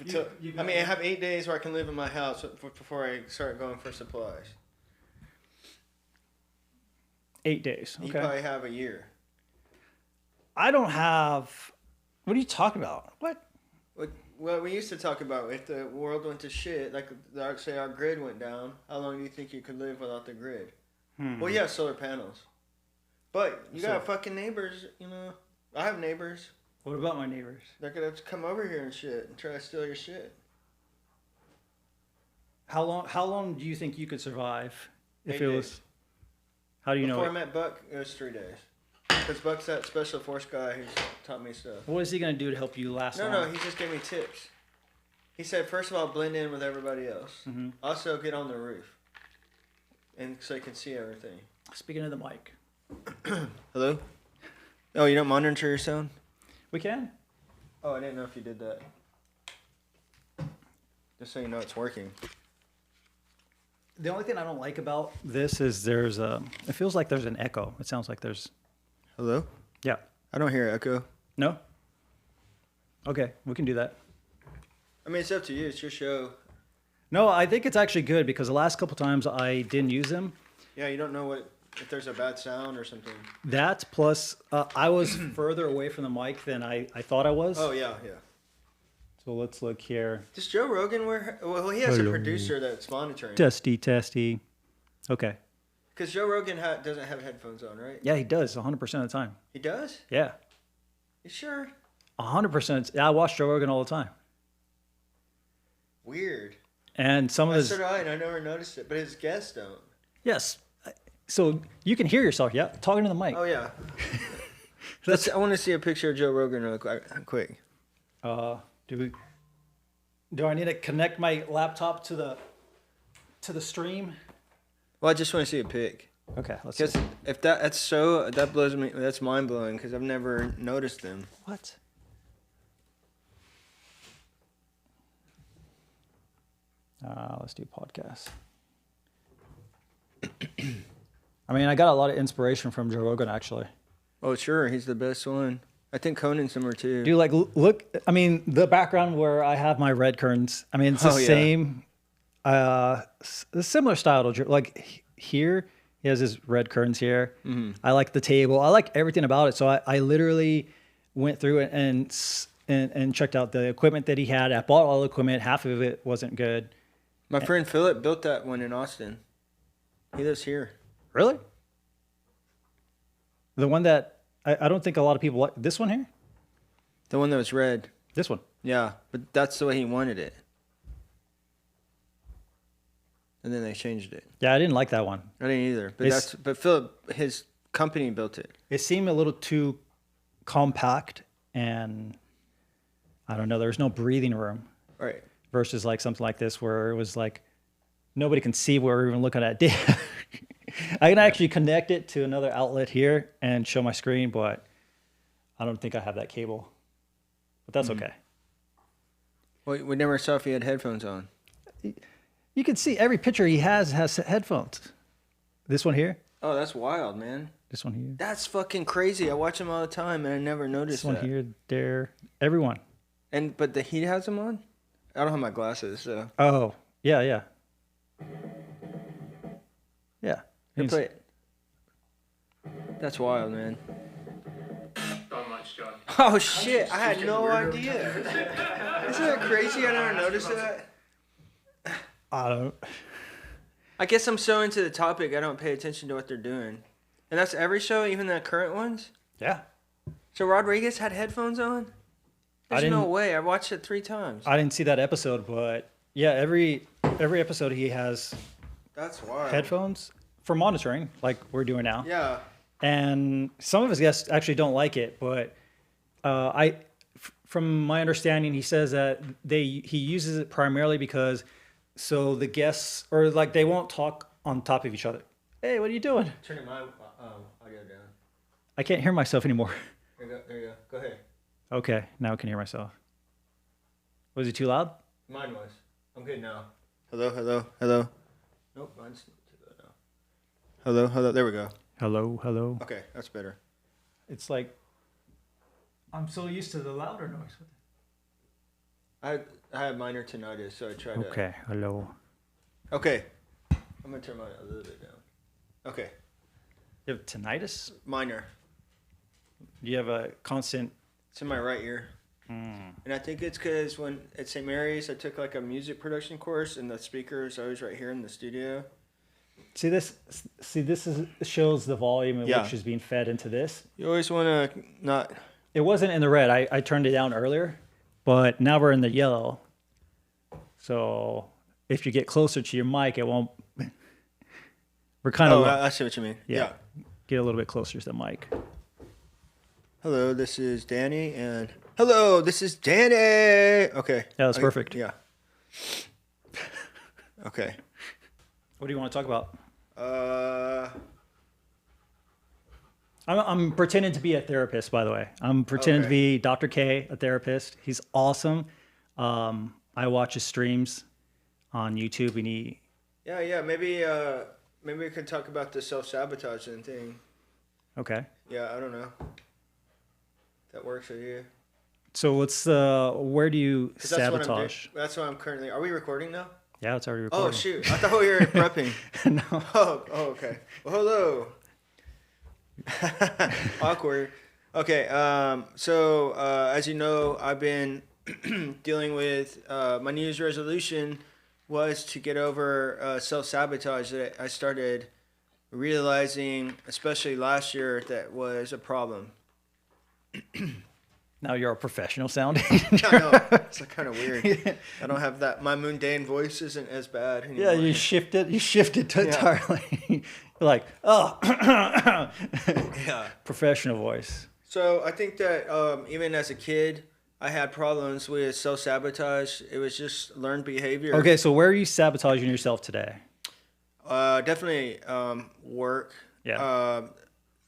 I mean, I have 8 days where I can live in my house before I start going for supplies. 8 days. Okay. You probably have a year. I don't have. What are you talking about? What? Well, we used to talk about if the world went to shit, like say our grid went down, how long do you think you could live without the grid? Well, you have solar panels. But you got fucking neighbors, you know. I have neighbors. What about my neighbors? They're going to have to come over here and shit and try to steal your shit. How long do you think you could survive if 8 it days. was... How do you know? Before I met Buck, it was 3 days. Because Buck's that special force guy who's taught me stuff. What is he going to do to help you last long? No, he just gave me tips. He said, first of all, blend in with everybody else. Mm-hmm. Also, get on the roof. And so you can see everything. Speaking of the mic. Hello? Oh, you don't monitor your sound? We can. Oh, I didn't know if you did that. Just so you know it's working. The only thing I don't like about this is there's a... It feels like there's an echo. It sounds like there's... Hello? Yeah. I don't hear echo. No? Okay, we can do that. I mean, it's up to you. It's your show. No, I think it's actually good because the last couple times I didn't use them. Yeah, you don't know if there's a bad sound or something. That plus I was further away from the mic than I thought I was. Oh, yeah. So let's look here. Does Joe Rogan well, he has a producer that's monitoring. Testy. Okay. Because Joe Rogan doesn't have headphones on, right? Yeah, he does 100% of the time. He does? Yeah. You sure? 100%. I watch Joe Rogan all the time. Weird. And some of his... So do I, and I never noticed it, but his guests don't. Yes. So you can hear yourself, yeah, talking to the mic. Oh, yeah. I want to see a picture of Joe Rogan real quick. Do I need to connect my laptop to the stream? Well, I just want to see a pic. Okay, let's see. Because if that blows me, that's mind blowing because I've never noticed them. What? Let's do podcasts. I mean, I got a lot of inspiration from Joe Rogan, actually. Oh, sure. He's the best one. I think Conan's number 2. Dude, like, look, I mean, the background where I have my red curtains, I mean, it's the same, similar style to Joe. Like, here, he has his red curtains here. Mm-hmm. I like the table. I like everything about it. So I literally went through it and checked out the equipment that he had. I bought all the equipment. Half of it wasn't good. My friend Philip built that one in Austin. He lives here. Really? The one that I don't think a lot of people like. This one here? The one that was red. This one? Yeah, but that's the way he wanted it. And then they changed it. Yeah, I didn't like that one. I didn't either. But Philip, his company built it. It seemed a little too compact, and I don't know. There was no breathing room. Right. Versus like something like this where it was like nobody can see what we're even looking at. I can actually connect it to another outlet here and show my screen, but I don't think I have that cable. But that's okay. Well, we never saw if he had headphones on. You can see every picture he has headphones. This one here. Oh, that's wild, man. This one here. That's fucking crazy. I watch him all the time, and I never noticed that. This one here, there, everyone. But he has them on? I don't have my glasses, so. Oh, yeah. Yeah. Here, play it. That's wild, man. Oh, shit. I had no idea. Isn't that crazy? I never noticed that. I guess I'm so into the topic, I don't pay attention to what they're doing. And that's every show, even the current ones? Yeah. So Rodriguez had headphones on? There's no way. I watched it 3 times. I didn't see that episode, but yeah, every episode he has that's wild. Headphones for monitoring, like we're doing now. Yeah. And some of his guests actually don't like it, but from my understanding, he says that he uses it primarily because so the guests or like they won't talk on top of each other. Hey, what are you doing? Turning my audio down. I can't hear myself anymore. There you go. Go ahead. Okay, now I can hear myself. Was it too loud? Mine was. I'm good now. Hello. Nope, mine's too loud now. Hello. There we go. Hello. Okay, that's better. It's like I'm so used to the louder noise. I have minor tinnitus, so I try to. Okay, hello. Okay, I'm gonna turn mine a little bit down. Okay. You have tinnitus? Minor. You have a constant. It's in my right ear. And I think it's because when at St. Mary's, I took like a music production course, and the speaker is always right here in the studio. This shows the volume in Yeah. which is being fed into this. You always want to not. It wasn't in the red. I turned it down earlier, but now we're in the yellow. So if you get closer to your mic, it won't. We're kind of. Oh, I see what you mean. Yeah. Get a little bit closer to the mic. Hello, this is Danny, and hello, this is Danny. Okay. Yeah, that's perfect. Yeah. Okay. What do you want to talk about? I'm pretending to be a therapist, by the way. I'm pretending to be Dr. K, a therapist. He's awesome. I watch his streams on YouTube, and he. Yeah. Maybe we could talk about the self-sabotage thing. Okay. Yeah, I don't know. That works for you. So where do you sabotage? That's what I'm currently. Are we recording now? Yeah, it's already recording. Oh shoot! I thought we were prepping. No. Oh, okay. Well, hello. Awkward. Okay. So as you know, I've been dealing with my New Year's resolution was to get over self-sabotage that I started realizing, especially last year, that was a problem. Now you're a professional sounding. I know. It's kind of weird. Yeah. I don't have that. My mundane voice isn't as bad anymore. Yeah, you shifted entirely. You're like, oh, yeah, professional voice. So I think that even as a kid, I had problems with self-sabotage. It was just learned behavior. Okay, so where are you sabotaging yourself today? Definitely work. Yeah.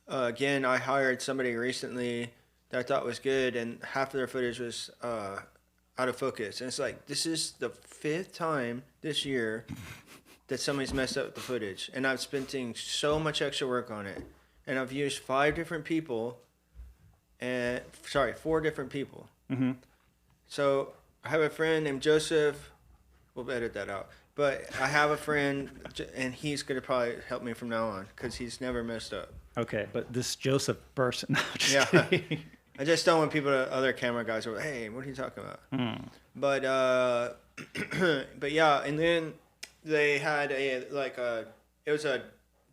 Again, I hired somebody recently that I thought was good, and half of their footage was out of focus. And it's like, this is the 5th time this year that somebody's messed up with the footage. And I've spending so much extra work on it. And I've used 4 different people. Mm-hmm. So I have a friend named Joseph. We'll edit that out. But I have a friend, and he's going to probably help me from now on because he's never messed up. Okay, but this Joseph person. No, just kidding. I just don't want other camera guys are, hey, what are you talking about? But yeah, and then they had it was a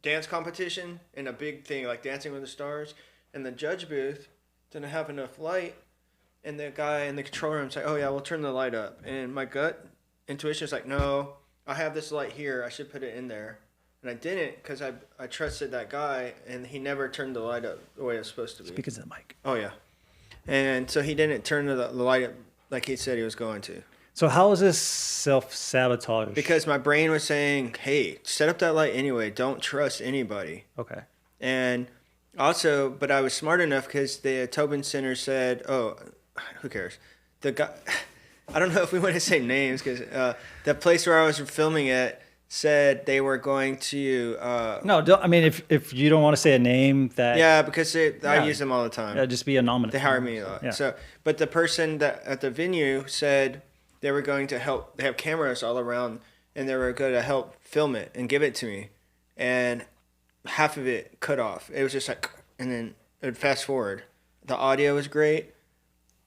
dance competition and a big thing like Dancing with the Stars, and the judge booth didn't have enough light, and the guy in the control room said, oh yeah, we'll turn the light up, and my gut intuition is like, no, I have this light here, I should put it in there. And I didn't because I trusted that guy, and he never turned the light up the way it was supposed to be. Speak into the mic. Oh, yeah. And so he didn't turn the light up like he said he was going to. So how is this self-sabotage? Because my brain was saying, hey, set up that light anyway. Don't trust anybody. Okay. And also, but I was smart enough because the Tobin Center said, oh, who cares? The guy, I don't know if we want to say names because the place where I was filming at said they were going to if you don't want to say a name that because I use them all the time. Yeah, just be anonymous. They hire me a lot. Yeah. So but the person that at the venue said they were going to help. They have cameras all around, and they were going to help film it and give it to me, and half of it cut off. It was just like, and then it would fast forward. The audio was great,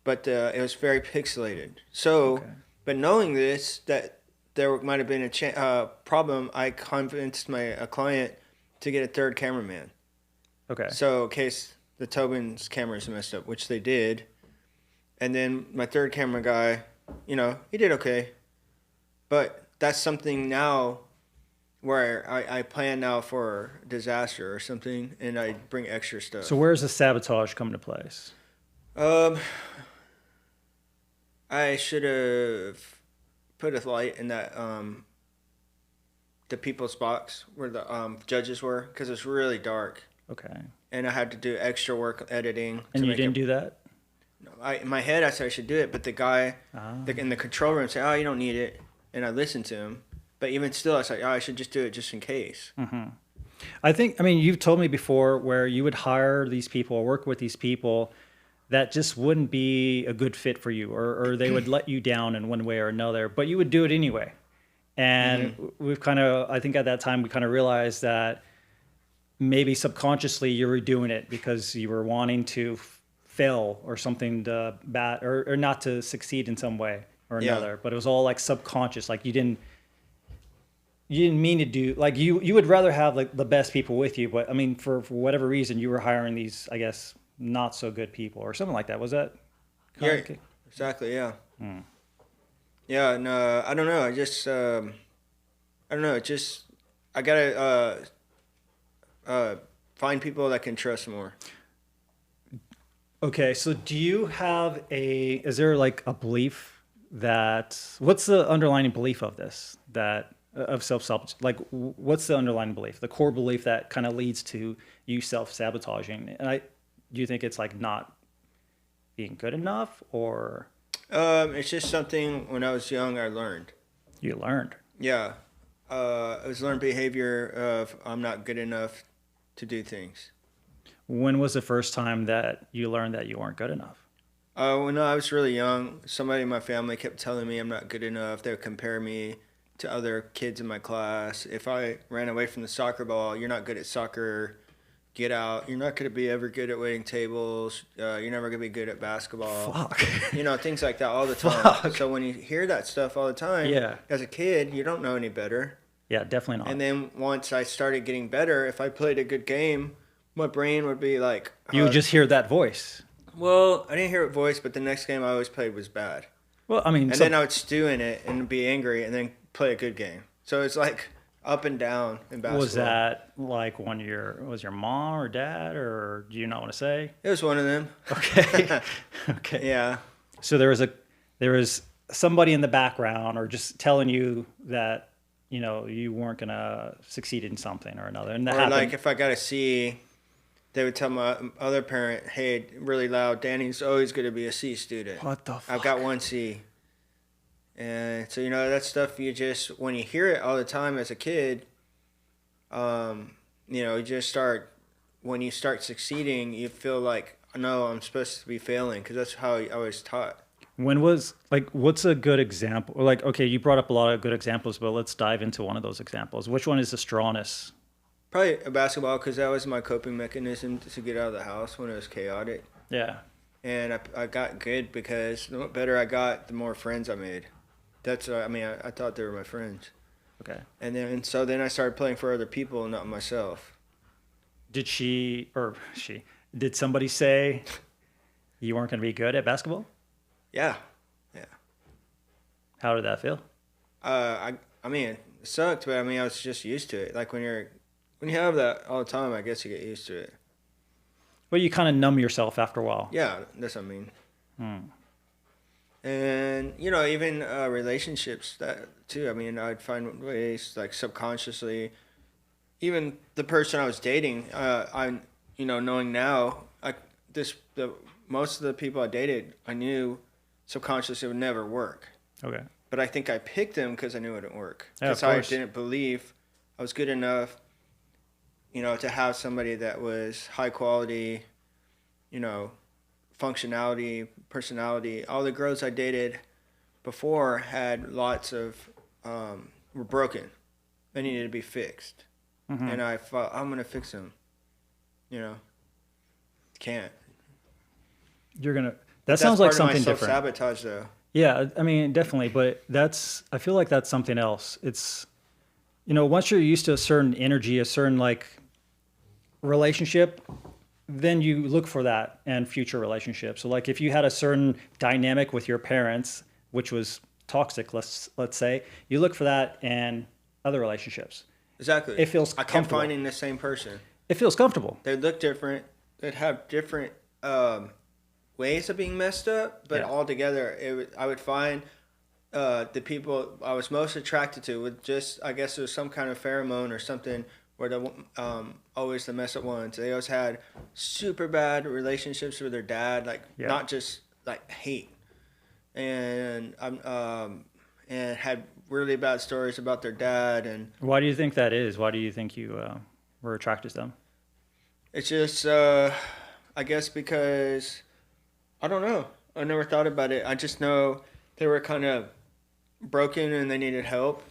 but it was very pixelated. So but knowing this, that there might have been a problem, I convinced a client to get a 3rd cameraman. Okay. So in case the Tobin's cameras messed up, which they did. And then my 3rd camera guy, he did okay. But that's something now where I plan now for disaster or something, and I bring extra stuff. So where's the sabotage come into place? I should have put a light in that the people's box where the judges were, because it's really dark. Okay. And I had to do extra work editing. And you didn't do that? No, in my head I said I should do it, but the guy in the control room said, oh, you don't need it. And I listened to him. But even still, I was like, oh, I should just do it just in case. Mm-hmm. You've told me before where you would hire these people or work with these people that just wouldn't be a good fit for you, or they would let you down in one way or another, but you would do it anyway. And we've kind of, I think at that time, we kind of realized that maybe subconsciously you were doing it because you were wanting to fail or something bad, or not to succeed in some way or another, but it was all like subconscious. Like you didn't mean to do, like you would rather have like the best people with you, but I mean, for whatever reason, you were hiring these, I guess, not so good people or something like that. Was that? Yeah, exactly. Yeah. Yeah. No, I don't know. I just, I don't know. I gotta, find people that can trust more. Okay. So do you have is there like a belief what's the underlying belief of this, of self-sabotage? Like what's the underlying belief, the core belief that kind of leads to you self-sabotaging? And do you think it's like not being good enough, or? It's just something when I was young, I learned. You learned? Yeah. It was learned behavior of I'm not good enough to do things. When was the first time that you learned that you weren't good enough? When I was really young, somebody in my family kept telling me I'm not good enough. They would compare me to other kids in my class. If I ran away from the soccer ball, you're not good at soccer. Get out. You're not going to be ever good at waiting tables. You're never going to be good at basketball. Fuck. Things like that all the time. Fuck. So when you hear that stuff all the time, as a kid, you don't know any better. Yeah, definitely not. And then once I started getting better, if I played a good game, my brain would be like... You would just hear that voice. Well, I didn't hear a voice, but the next game I always played was bad. Well, I mean... And then I would stew in it and be angry and then play a good game. So it's like... up and down in basketball. Was that like was your mom or dad, or do you not want to say? It was one of them. Okay. Okay. Yeah. So there was somebody in the background, or just telling you that, you weren't going to succeed in something or another. And that happened. Like if I got a C, they would tell my other parent, hey, really loud, Danny's always going to be a C student. What the fuck? I've got one C. And so, that stuff when you hear it all the time as a kid, you just when you start succeeding, you feel like, no, I'm supposed to be failing, because that's how I was taught. What's a good example? Like, okay, you brought up a lot of good examples, but let's dive into one of those examples. Which one is the strongest? Probably a basketball, because that was my coping mechanism to get out of the house when it was chaotic. Yeah. And I got good because the better I got, the more friends I made. That's, I thought they were my friends. Okay. And then I started playing for other people, not myself. Did did somebody say you weren't going to be good at basketball? Yeah. Yeah. How did that feel? It sucked, but I was just used to it. Like when you have that all the time, I guess you get used to it. Well, you kind of numb yourself after a while. Yeah, that's what I mean. And, even relationships, that too. I'd find ways, like subconsciously, even the person I was dating, knowing now, most of the people I dated, I knew subconsciously it would never work. Okay. But I think I picked them because I knew it wouldn't work. Yeah, because I didn't believe I was good enough, to have somebody that was high quality, functionality, personality. All the girls I dated before had lots of, were broken. They needed to be fixed. Mm-hmm. And I thought, I'm going to fix them. Can't. That sounds like something different. Self-sabotage, though. Yeah, definitely. But I feel like that's something else. It's, once you're used to a certain energy, a certain relationship, then you look for that in future relationships. So like if you had a certain dynamic with your parents, which was toxic, let's say, you look for that in other relationships. Exactly. It feels comfortable. I kept finding the same person. It feels comfortable. They look different. They'd have different ways of being messed up, but all together, I would find the people I was most attracted to with just, I guess it was some kind of pheromone or something, where always the mess up ones. They always had super bad relationships with their dad, not just hate, and and had really bad stories about their dad. And why do you think that is? Why do you think you were attracted to them? It's just I guess because I don't know. I never thought about it. I just know they were kind of broken and they needed help.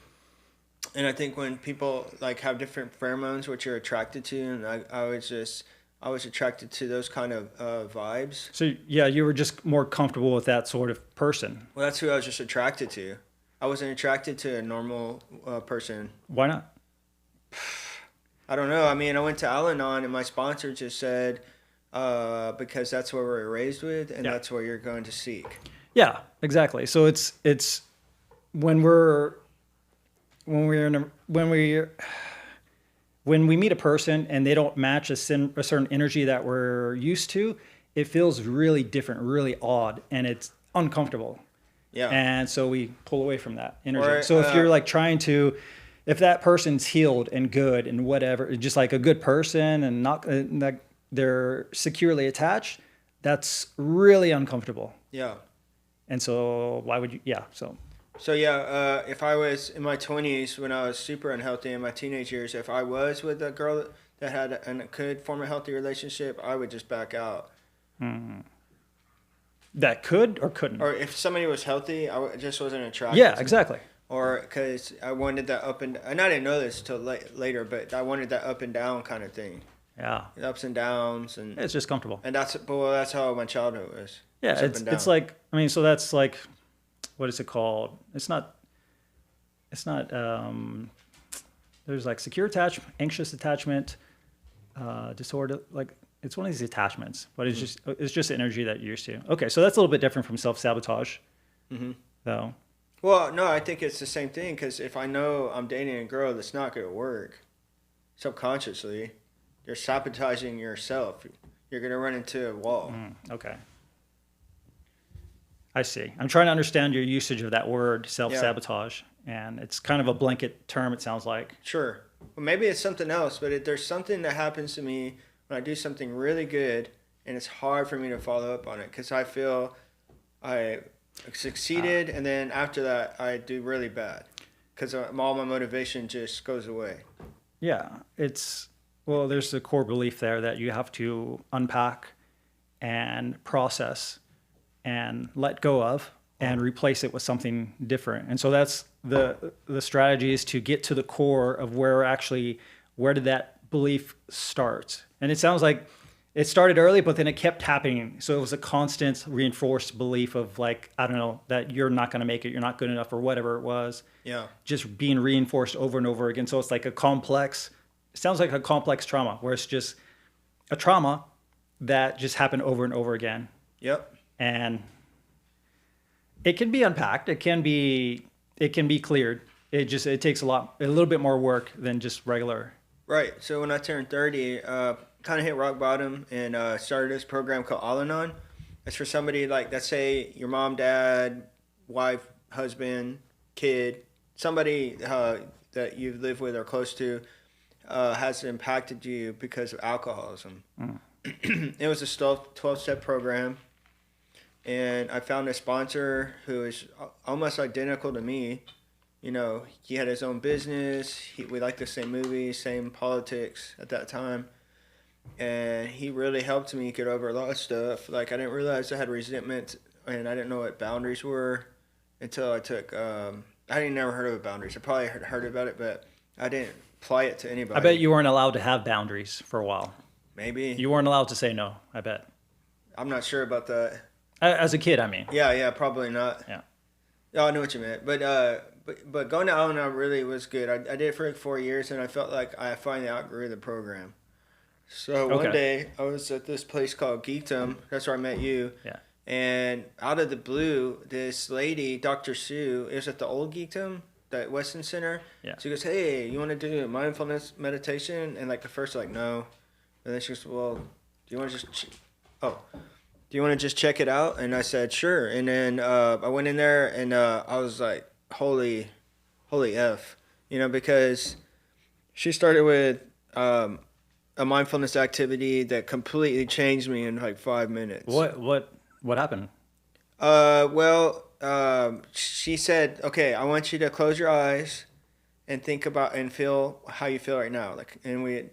And I think when people like have different pheromones, which you're attracted to, and I was attracted to those kind of vibes. So yeah, you were just more comfortable with that sort of person. Well, that's who I was just attracted to. I wasn't attracted to a normal person. Why not? I don't know. I mean, I went to Al-Anon and my sponsor just said, because that's what we're raised with and that's what you're going to seek. Yeah, exactly. So it's when we meet a person and they don't match a certain energy that we're used to, it feels really different, really odd, and it's uncomfortable. Yeah. And so we pull away from that energy. Or, so if you're like if that person's healed and good and whatever, just like a good person and not like they're securely attached, that's really uncomfortable. Yeah. And so why would you? Yeah. So yeah, if I was in my 20s when I was super unhealthy in my teenage years, if I was with a girl that had and could form a healthy relationship, I would just back out. Mm-hmm. That could or couldn't. Or if somebody was healthy, just wasn't attracted. Yeah, exactly. Or because I wanted that and I didn't know this till later, but I wanted that up and down kind of thing. Yeah. Ups and downs, and it's just comfortable. And that's how my childhood was. Yeah, it's like, I mean, so that's like, what is it called? It's not. There's like secure attachment, anxious attachment, disorder. Like it's one of these attachments, but it's just energy that you're used to. Okay, so that's a little bit different from self-sabotage, though. Well, no, I think it's the same thing because if I know I'm dating a girl that's not going to work, subconsciously, you're sabotaging yourself. You're going to run into a wall. Okay. I see. I'm trying to understand your usage of that word, self-sabotage, and it's kind of a blanket term, it sounds like. Sure. Well, maybe it's something else, but there's something that happens to me when I do something really good, and it's hard for me to follow up on it because I feel I succeeded, and then after that, I do really bad because all my motivation just goes away. Yeah. There's a core belief there that you have to unpack and process and let go of and replace it with something different. And so that's the strategy is to get to the core of where did that belief start? And it sounds like it started early, but then it kept happening. So it was a constant reinforced belief of like, I don't know, that you're not going to make it, you're not good enough or whatever it was. Yeah. Just being reinforced over and over again. So it's like it sounds like a complex trauma where it's just a trauma that just happened over and over again. Yep. And it can be unpacked. It can be cleared. It takes a little bit more work than just regular. Right. So when I turned 30, kind of hit rock bottom and started this program called Al-Anon. It's for somebody like, let's say your mom, dad, wife, husband, kid, somebody that you've lived with or close to has impacted you because of alcoholism. It was a 12-step program. And I found a sponsor who is almost identical to me. You know, he had his own business. We liked the same movies, same politics at that time. And he really helped me get over a lot of stuff. Like, I didn't realize I had resentment, and I didn't know what boundaries were until I took... I hadn't never heard of boundaries. I probably heard about it, but I didn't apply it to anybody. I bet you weren't allowed to have boundaries for a while. Maybe. You weren't allowed to say no, I bet. I'm not sure about that. As a kid, I mean. Yeah, probably not. Yeah. Oh, I know what you meant. But going to Al-Anon really was good. I did it for like 4 years, and I felt like I finally outgrew the program. So one day, I was at this place called Geekdom. That's where I met you. Yeah. And out of the blue, this lady, Dr. Sue, it was at the old Geekdom, the Weston Center. Yeah. She goes, hey, you want to do a mindfulness meditation? And like the first, like, no. And then she goes, well, do you want to just... Do you want to just check it out? And I said, sure. And then I went in there and I was like, holy F, because she started with a mindfulness activity that completely changed me in like 5 minutes. What happened? She said, okay, I want you to close your eyes and think about and feel how you feel right now. And we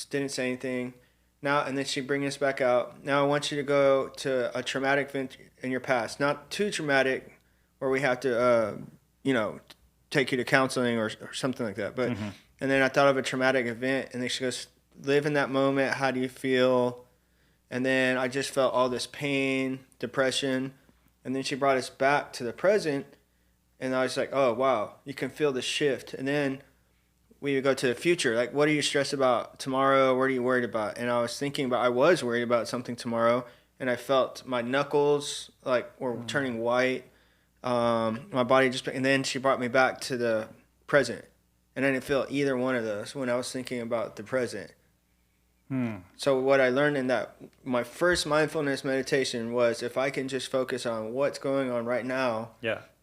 didn't say anything. Now, and then she brings us back out. Now I want you to go to a traumatic event in your past, not too traumatic, where we have to, take you to counseling or something like that. But and then I thought of a traumatic event, and then she goes, live in that moment. How do you feel? And then I just felt all this pain, depression, and then she brought us back to the present, and I was like, oh wow, you can feel the shift. And then we would go to the future. Like, what are you stressed about tomorrow? What are you worried about? And I was worried about something tomorrow, and I felt my knuckles were turning white. My body and then she brought me back to the present, and I didn't feel either one of those when I was thinking about the present. So what I learned in my first mindfulness meditation was, if I can just focus on what's going on right now,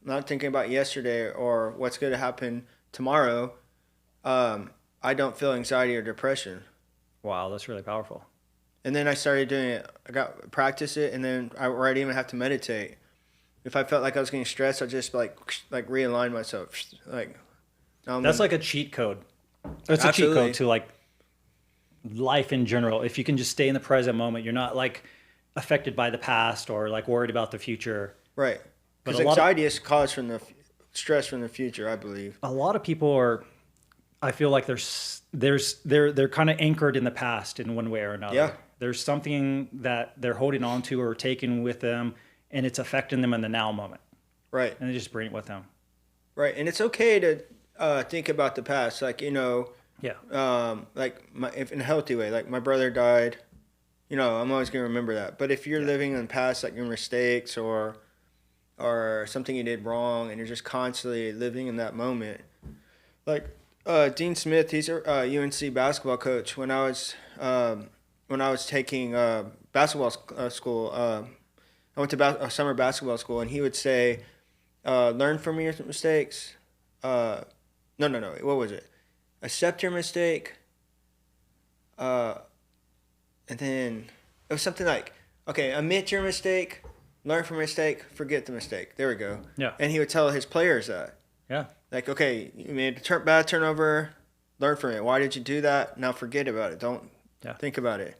not thinking about yesterday or what's going to happen tomorrow, I don't feel anxiety or depression. Wow, that's really powerful. And then I started doing it. Practice it, and then I didn't even have to meditate. If I felt like I was getting stressed, I just like realign myself. That's like a cheat code. It's a cheat code to like life in general. If you can just stay in the present moment, you're not like affected by the past or like worried about the future. Right. Because anxiety is caused from the stress from the future, I believe. A lot of people I feel like they're kind of anchored in the past in one way or another. Yeah. There's something that they're holding on to or taking with them, and it's affecting them in the now moment. Right. And they just bring it with them. Right. And it's okay to think about the past. Yeah. If in a healthy way, like my brother died, I'm always going to remember that. But if you're living in the past, like your mistakes or something you did wrong, and you're just constantly living in that moment, like Dean Smith, he's a UNC basketball coach. When I was taking basketball school, I went to a summer basketball school, and he would say, learn from your mistakes. No. What was it? Accept your mistake. And then it was something like, okay, admit your mistake, learn from your mistake, forget the mistake. There we go. Yeah. And he would tell his players that. Yeah. Like, okay, you made a bad turnover, learn from it. Why did you do that? Now forget about it. Don't think about it.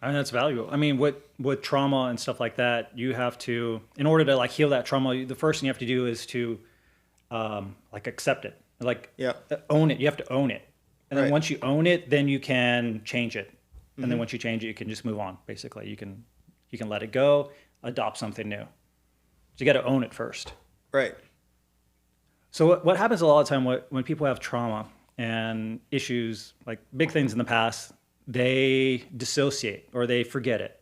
I mean, that's valuable. I mean, with trauma and stuff like that, you have to, in order to like heal that trauma, the first thing you have to do is to accept it. Own it. You have to own it. And then once you own it, then you can change it. And then once you change it, you can just move on. Basically, you can let it go, adopt something new. So you got to own it first. Right. So what happens a lot of the time when people have trauma and issues, like big things in the past, they dissociate or they forget it.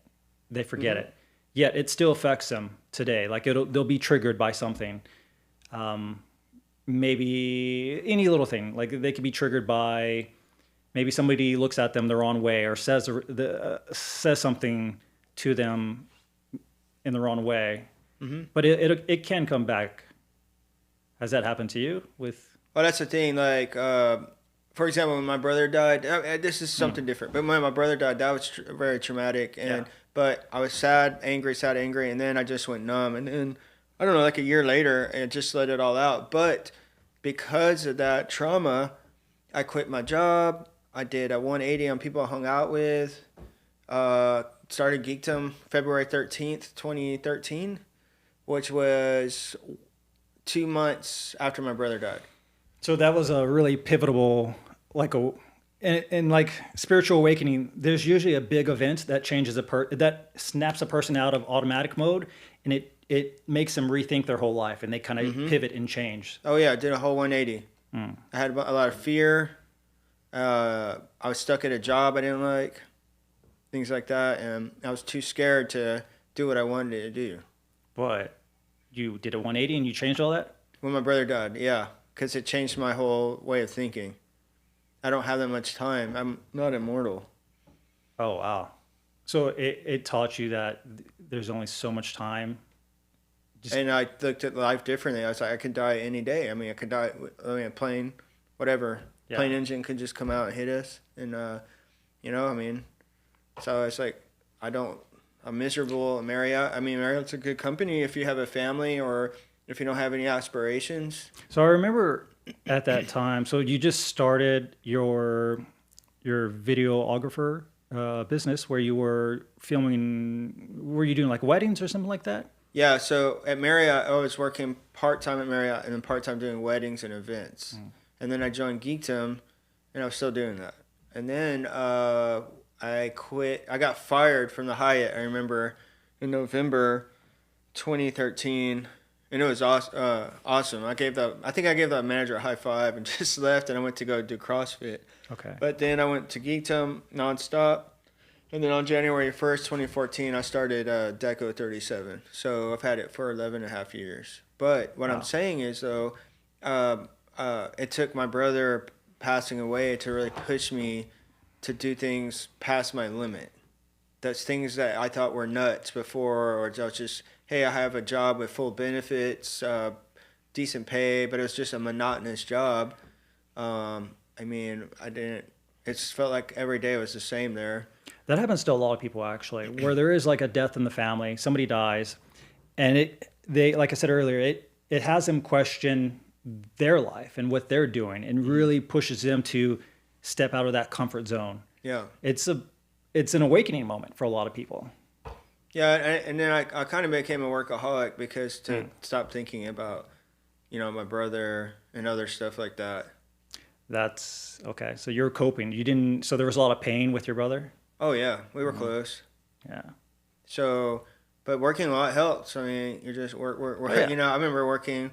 Yet it still affects them today. Like they'll be triggered by something. Maybe any little thing. Like they could be triggered by maybe somebody looks at them the wrong way or says something to them in the wrong way. But it can come back. Has that happened to you? Well, that's the thing. Like, for example, when my brother died, this is something different. But when my brother died, that was very traumatic. But I was sad, angry, and then I just went numb. And then, I don't know, like a year later, I just let it all out. But because of that trauma, I quit my job. I did a 180 on people I hung out with. Started Geekdom February 13th, 2013, which was 2 months after my brother died. So that was a really pivotal, in spiritual awakening, there's usually a big event that changes that snaps a person out of automatic mode, and it makes them rethink their whole life, and they kind of pivot and change. Oh yeah, I did a whole 180. I had a lot of fear. I was stuck at a job I didn't like, things like that, and I was too scared to do what I wanted to do. But you did a 180 and you changed all that? When my brother died, yeah, because it changed my whole way of thinking. I don't have that much time. I'm not immortal. Oh, wow. So it taught you that there's only so much time. And I looked at life differently. I was like, I could die any day. I mean, I could die, a plane, whatever. Yeah. Plane engine could just come out and hit us. And, so it's like, I'm miserable. Marriott's a good company if you have a family or if you don't have any aspirations. So I remember at that time, so you just started your videographer business where you were filming. Were you doing like weddings or something like that? Yeah, so at Marriott, I was working part-time at Marriott and then part-time doing weddings and events. And then I joined Geekdom, and I was still doing that. And then I quit. I got fired from the Hyatt, I remember, in November 2013. And it was awesome. I think I gave that manager a high five and just left, and I went to go do CrossFit. Okay. But then I went to Geekdom nonstop. And then on January 1st, 2014, I started Deco 37. So I've had it for 11 and a half years. But what I'm saying is, though, it took my brother passing away to really push me to do things past my limit. That's things that I thought were nuts before, or just, hey, I have a job with full benefits, decent pay, but it was just a monotonous job. It just felt like every day was the same there. That happens to a lot of people, actually, where there is like a death in the family, somebody dies, and they like I said earlier, it has them question their life and what they're doing, and really pushes them to step out of that comfort zone. Yeah, it's an awakening moment for a lot of people. Yeah, and then I kind of became a workaholic because to stop thinking about, my brother and other stuff like that. That's okay. So you're coping. So there was a lot of pain with your brother? Oh yeah, we were close. Yeah. So, but working a lot helps. I mean, you're just work. I remember working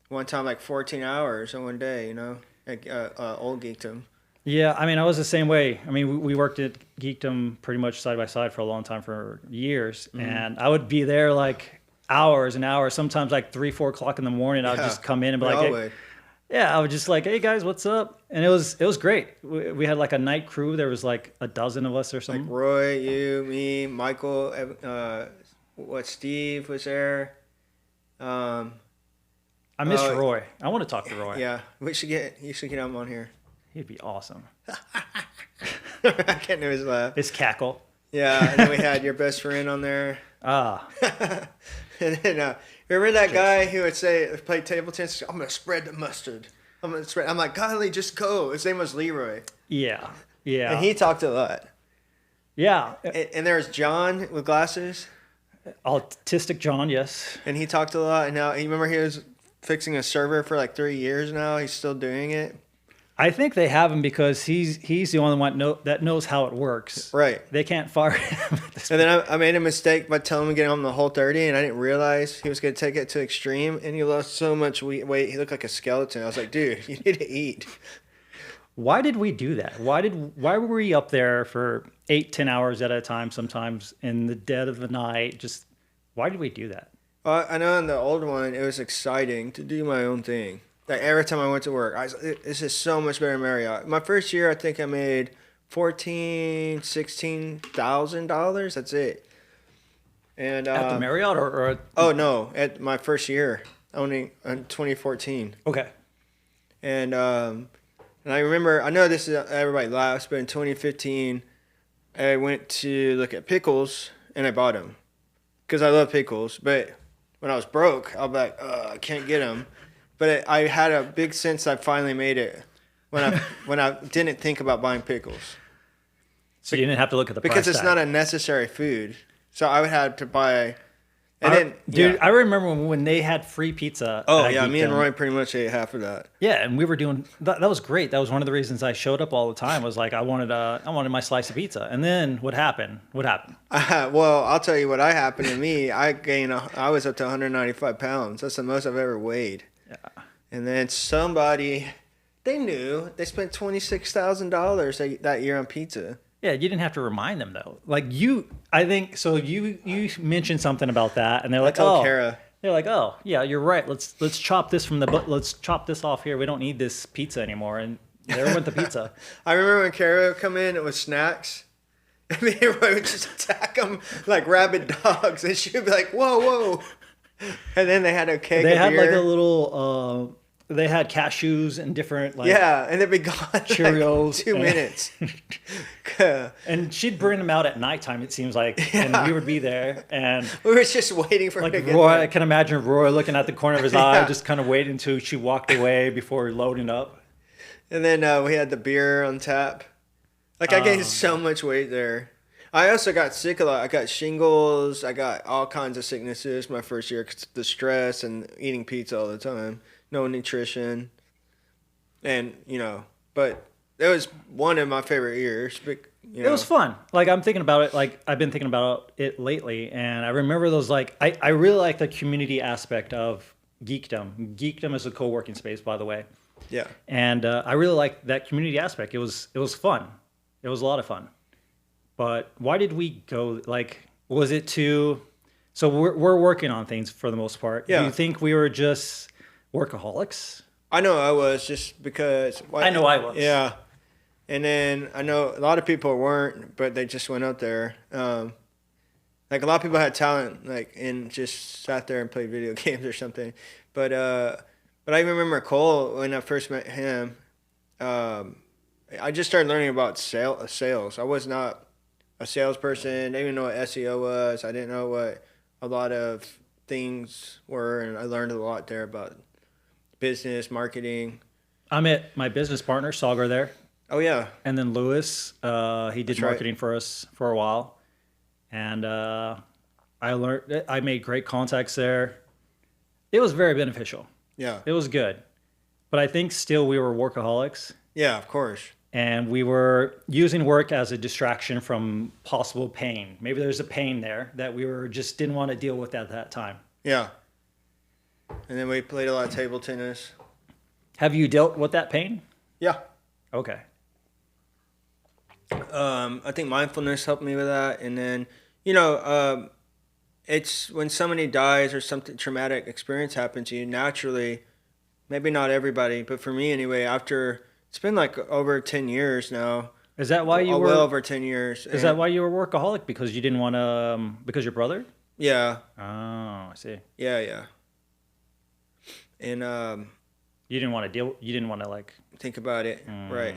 one time like 14 hours in one day. Like old Geekdom. Yeah, I mean, I was the same way. I mean, we worked at Geekdom pretty much side by side for a long time, for years, and I would be there like hours and hours. Sometimes like 3-4 o'clock in the morning, I would just come in and be like, hey, I was just like, hey guys, what's up? And it was great. We had like a night crew. There was like a dozen of us or something. Like Roy, you, me, Michael, Steve was there. I miss Roy. I want to talk to Roy. Yeah, you should get him on here. He'd be awesome. I can't do his laugh. His cackle. Yeah, and then we had your best friend on there. Ah. And then remember that guy who would play table tennis? I'm gonna spread the mustard. I'm like, golly, just go. His name was Leroy. Yeah, yeah. And he talked a lot. Yeah. And there was John with glasses. Autistic John, yes. And he talked a lot. And now, you remember he was fixing a server for like 3 years now. He's still doing it. I think they have him because he's the only one that knows how it works. Right. They can't fire him. And then I made a mistake by telling him to get on the Whole30, and I didn't realize he was going to take it to extreme, and he lost so much weight. He looked like a skeleton. I was like, dude, you need to eat. Why did we do that? Why were we up there for 8-10 hours at a time, sometimes in the dead of the night? Just why did we do that? I know in the old one, it was exciting to do my own thing. Like every time I went to work, this is so much better than Marriott. My first year, I think I made $16,000. That's it. And at the Marriott or oh no, at my first year, only in 2014. Okay. And I remember, I know this is everybody laughs, but in 2015, I went to look at pickles and I bought them because I love pickles. But when I was broke, I'll be like, I can't get them. But I had a big sense I finally made it when I didn't think about buying pickles. So you didn't have to look at the price because it's tag. not a necessary food. So I would have to buy. Dude, I remember when they had free pizza. Oh yeah, me and Roy pretty much ate half of that. Yeah, and we were doing that. That was great. That was one of the reasons I showed up all the time. Was like I wanted my slice of pizza. And then what happened? Well, I'll tell you what happened to me. I was up to 195 pounds. That's the most I've ever weighed. Yeah. And then somebody, they knew they spent $26,000 that year on pizza. Yeah, you didn't have to remind them though. Like I think so. You mentioned something about that, and they're like, "Oh, Kara." They're like, "Oh, yeah, you're right. Let's chop this let's chop this off here. We don't need this pizza anymore." And there went the pizza. I remember when Kara would come in with snacks, and me and Roy would just attack them like rabid dogs, and she would be like, "Whoa, whoa!" And then they had a keg of beer. They had like a little. They had cashews and different and they'd be gone Cheerios. Like 2 minutes. And she'd bring them out at nighttime, it seems like, and we would be there, and we were just waiting for her to get Roy. there. I can imagine Roy looking at the corner of his eye, just kind of waiting until she walked away before loading up. And then we had the beer on tap. Like I gained so much weight there. I also got sick a lot. I got shingles. I got all kinds of sicknesses my first year. 'Cause the stress and eating pizza all the time. No nutrition. And, but it was one of my favorite years. But, It was fun. Like I'm thinking about it. Like I've been thinking about it lately. And I remember those, like, I really like the community aspect of geekdom. Geekdom is a co-working space, by the way. Yeah. And I really like that community aspect. It was fun. It was a lot of fun. But why did we go? Like, was it to? So we're working on things for the most part. Yeah. Do you think we were just workaholics? I know I was, just because. I know I was. Yeah. And then I know a lot of people weren't, but they just went up there. Like a lot of people had talent, like, and just sat there and played video games or something. But I even remember Cole, when I first met him. I just started learning about sales. I was not a salesperson. I didn't even know what SEO was. I didn't know what a lot of things were, and I learned a lot there about business, marketing. I met my business partner, Sagar, there. Oh, yeah. And then Lewis, he did marketing for us for a while. And I made great contacts there. It was very beneficial. Yeah. It was good. But I think still we were workaholics. Yeah, of course. And we were using work as a distraction from possible pain. Maybe there's a pain there that we just didn't want to deal with at that time. Yeah. And then we played a lot of table tennis. Have you dealt with that pain? Yeah. Okay. I think mindfulness helped me with that. And then, it's when somebody dies or something traumatic experience happens to you, naturally, maybe not everybody, but for me anyway, after it's been like over 10 years now. Is that why you were well over 10 years? Is that why you were workaholic? Because you didn't want to because your brother? Yeah. Oh, I see. Yeah. And you didn't want to like think about it. Right.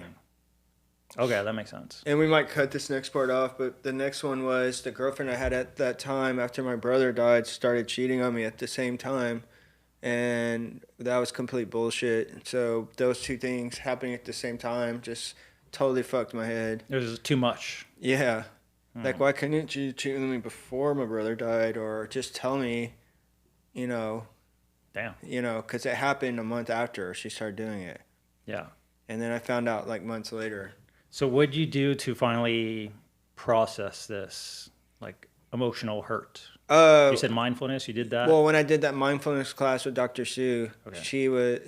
Okay, that makes sense. And we might cut this next part off, but the next one was the girlfriend I had at that time after my brother died started cheating on me at the same time. And that was complete bullshit. So those two things happening at the same time just totally fucked my head. It was too much. Yeah. Like, why couldn't you cheat on me before my brother died, or just tell me, Damn. because it happened a month after she started doing it. Yeah. And then I found out like months later. So what did you do to finally process this, like, emotional hurt? You said mindfulness. You did that. Well, when I did that mindfulness class with Dr. Sue, she really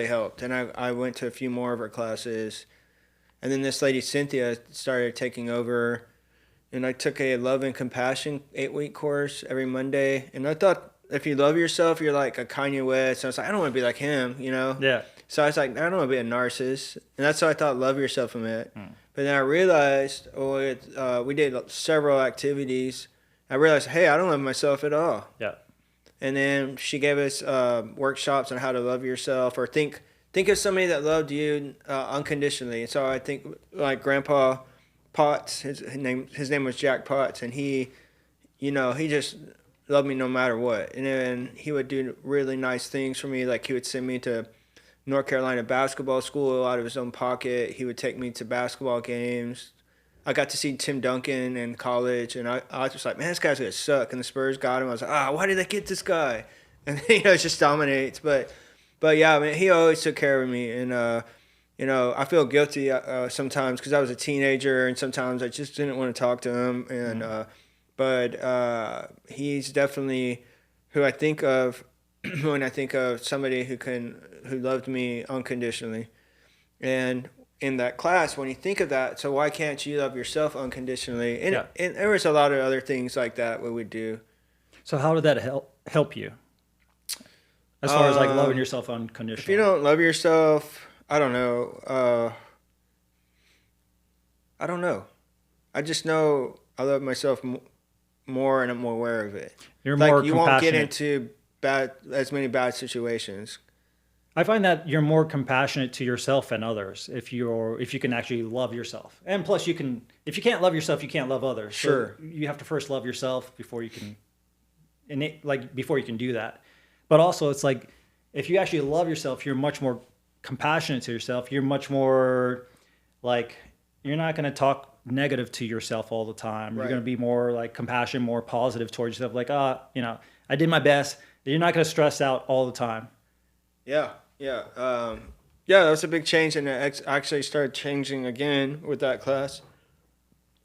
helped, and I went to a few more of her classes, and then this lady Cynthia started taking over, and I took a love and compassion 8-week course every Monday, and I thought if you love yourself, you're like a Kanye West. And I was like, I don't want to be like him, Yeah. So I was like, I don't want to be a narcissist, and that's what I thought love yourself meant. But then I realized, we did several activities. I realized, hey, I don't love myself at all. Yeah. And then she gave us workshops on how to love yourself, or think of somebody that loved you unconditionally. And so I think like Grandpa Potts, his name was Jack Potts, and he just loved me no matter what. And then he would do really nice things for me, like he would send me to North Carolina basketball school out of his own pocket. He would take me to basketball games. I got to see Tim Duncan in college, and I was just like, man, this guy's going to suck. And the Spurs got him. I was like, why did they get this guy? And, it just dominates. But yeah, I mean, he always took care of me. And, I feel guilty sometimes because I was a teenager, and sometimes I just didn't want to talk to him. And but he's definitely who I think of when I think of somebody who loved me unconditionally. And in that class, when you think of that, so why can't you love yourself unconditionally? And there was a lot of other things like that we would do. So how did that help you? As far as like loving yourself unconditionally. If you don't love yourself, I don't know. I don't know. I just know I love myself more, and I'm more aware of it. You're like, more compassionate. You won't get into as many bad situations. I find that you're more compassionate to yourself and others if you can actually love yourself. And plus if you can't love yourself, you can't love others. Sure. So you have to first love yourself before you can do that. But also it's like if you actually love yourself, you're much more compassionate to yourself. You're much more like you're not going to talk negative to yourself all the time. Right. You're going to be more like compassion, more positive towards yourself. Like, you know, I did my best. You're not going to stress out all the time. Yeah. Yeah. Yeah, that was a big change, and it actually started changing again with that class,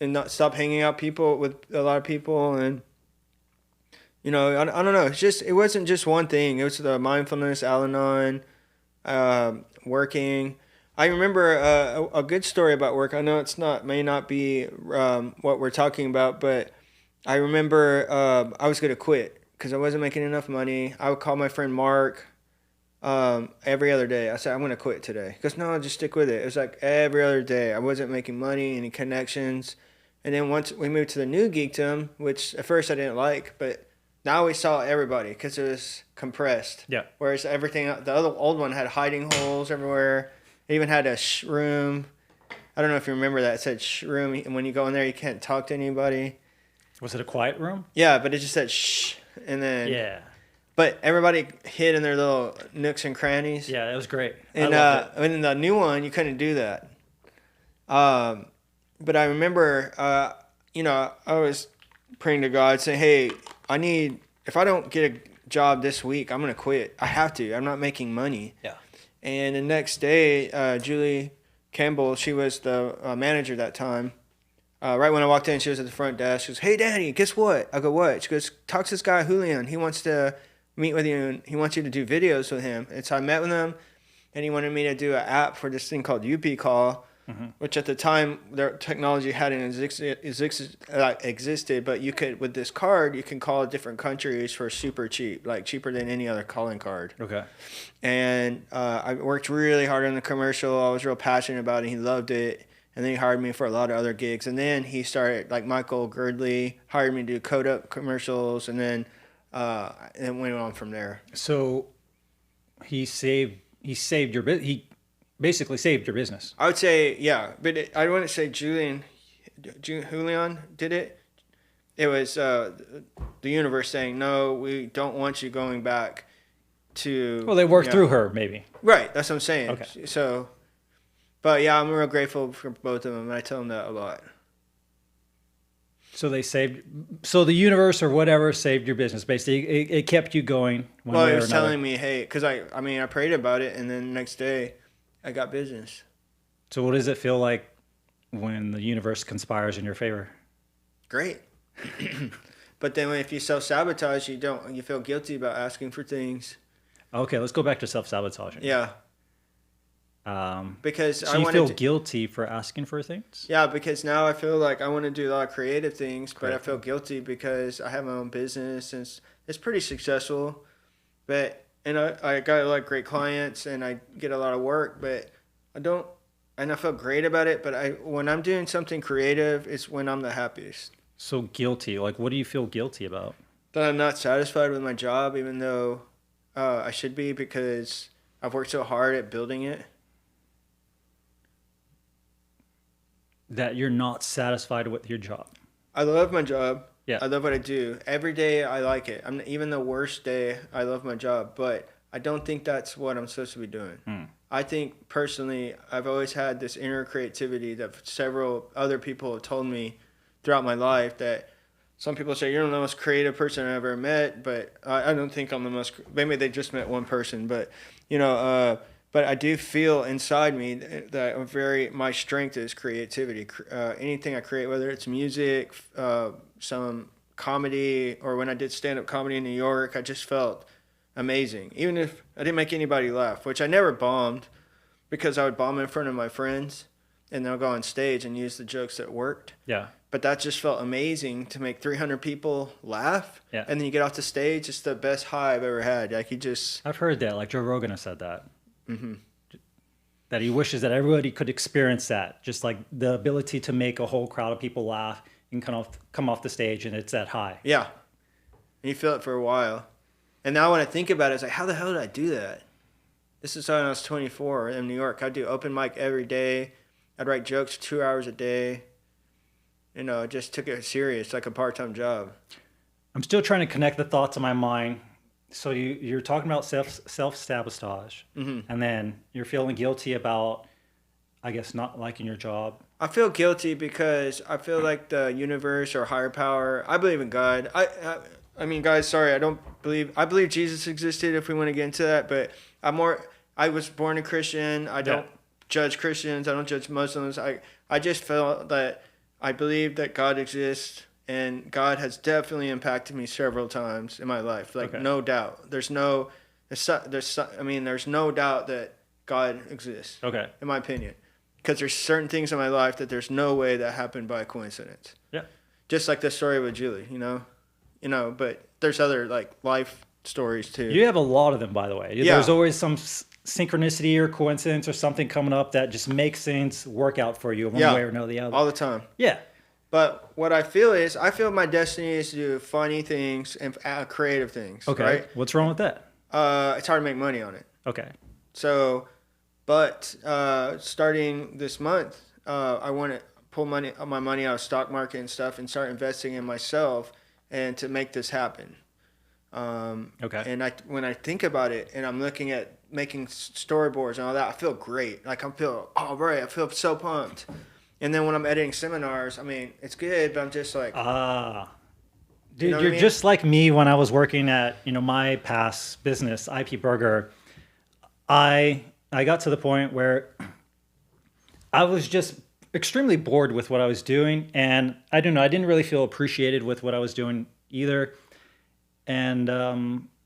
and not stop hanging out with a lot of people, and you know, I don't know. It wasn't just one thing. It was the mindfulness, Al-Anon, working. I remember a good story about work. I know may not be what we're talking about, but I remember I was gonna quit because I wasn't making enough money. I would call my friend Mark. Every other day. I said, I'm going to quit today. He goes, no, just stick with it. It was like every other day. I wasn't making money, any connections. And then once we moved to the new geekdom, which at first I didn't like, but now we saw everybody because it was compressed. Yeah. Whereas everything, the other old one had hiding holes everywhere. It even had a room. I don't know if you remember that. It said room. And when you go in there, you can't talk to anybody. Was it a quiet room? Yeah, but it just said shh. And then... Yeah. But everybody hid in their little nooks and crannies. Yeah, it was great. And in the new one, you couldn't do that. But I remember, you know, I was praying to God, saying, hey, if I don't get a job this week, I'm going to quit. I have to. I'm not making money. Yeah. And the next day, Julie Campbell, she was the manager that time. Right when I walked in, she was at the front desk. She goes, hey, Daddy, guess what? I go, what? She goes, talk to this guy, Julian. He wants to meet with you, and he wants you to do videos with him. And so I met with him, and he wanted me to do an app for this thing called UP Call, which at the time their technology hadn't existed, but you could, with this card, you can call different countries for super cheap, like cheaper than any other calling card. Okay. And I worked really hard on the commercial. I was real passionate about it. He loved it. And then he hired me for a lot of other gigs. And then he started, like Michael Girdley hired me to do Kohutek commercials, and then and went on from there. So he basically saved your business. I would say, yeah, but I wouldn't say Julian did it. It was the universe saying, no, we don't want you going back to... Well, they worked through her, maybe. Right, that's what I'm saying. Okay. So, but yeah, I'm real grateful for both of them, and I tell them that a lot. So the universe or whatever saved your business. Basically, it kept you going. Well, it was telling me, hey, because I prayed about it, and then the next day, I got business. So what does it feel like when the universe conspires in your favor? Great. But then if you self-sabotage, you feel guilty about asking for things. Okay, let's go back to self-sabotaging. Yeah. Because so you feel guilty for asking for things? Yeah, because now I feel like I want to do a lot of creative things, but I feel guilty because I have my own business and it's pretty successful. But I got a lot of great clients and I get a lot of work, but I feel great about it. But when I'm doing something creative, it's when I'm the happiest. So guilty, like what do you feel guilty about? That I'm not satisfied with my job, even though I should be, because I've worked so hard at building it. That you're not satisfied with your job. I love my job. Yeah. I love what I do. Every day I like it. Even the worst day, I love my job. But I don't think that's what I'm supposed to be doing. I think personally, I've always had this inner creativity that several other people have told me throughout my life, that some people say, you're the most creative person I've ever met, but I don't think I'm the most, maybe they just met one person, but but I do feel inside me that my strength is creativity. Anything I create, whether it's music, some comedy, or when I did stand-up comedy in New York, I just felt amazing. Even if I didn't make anybody laugh, which I never bombed, because I would bomb in front of my friends, and they'll go on stage and use the jokes that worked. Yeah. But that just felt amazing to make 300 people laugh. Yeah. And then you get off the stage, it's the best high I've ever had. Like I've heard that. Like Joe Rogan has said that. Mm-hmm. That he wishes that everybody could experience that. Just like the ability to make a whole crowd of people laugh and come off the stage, and it's that high. Yeah. And you feel it for a while. And now when I think about it, it's like, how the hell did I do that? This is when I was 24 in New York. I'd do open mic every day. I'd write jokes 2 hours a day. I just took it serious, like a part-time job. I'm still trying to connect the thoughts in my mind. So you're talking about self-sabotage, mm-hmm. and then you're feeling guilty about I guess, not liking your job? I feel guilty because I feel like the universe or higher power. I believe in God. I mean, guys, sorry, I believe Jesus existed. If we want to get into that, but I was born a Christian. I don't judge Christians. I don't judge Muslims. I just felt that I believe that God exists, and God has definitely impacted me several times in my life. Like no doubt. There's no doubt that God exists. Okay. In my opinion. Because there's certain things in my life that there's no way that happened by coincidence. Yeah. Just like the story with Julie, but there's other like life stories too. You have a lot of them, by the way. Yeah. There's always some synchronicity or coincidence or something coming up that just makes things work out for you one way or the other. All the time. Yeah. But what I feel my destiny is to do funny things and creative things. Okay. Right? What's wrong with that? It's hard to make money on it. Okay. So... But starting this month, I want to pull my money out of stock market and stuff and start investing in myself and to make this happen. Okay. And when I think about it and I'm looking at making storyboards and all that, I feel great. Like I feel so pumped. And then when I'm editing seminars, I mean, it's good, but I'm just like... Dude, you're just like me when I was working at, my past business, IP Burger. I got to the point where I was just extremely bored with what I was doing. And I don't know, I didn't really feel appreciated with what I was doing either. And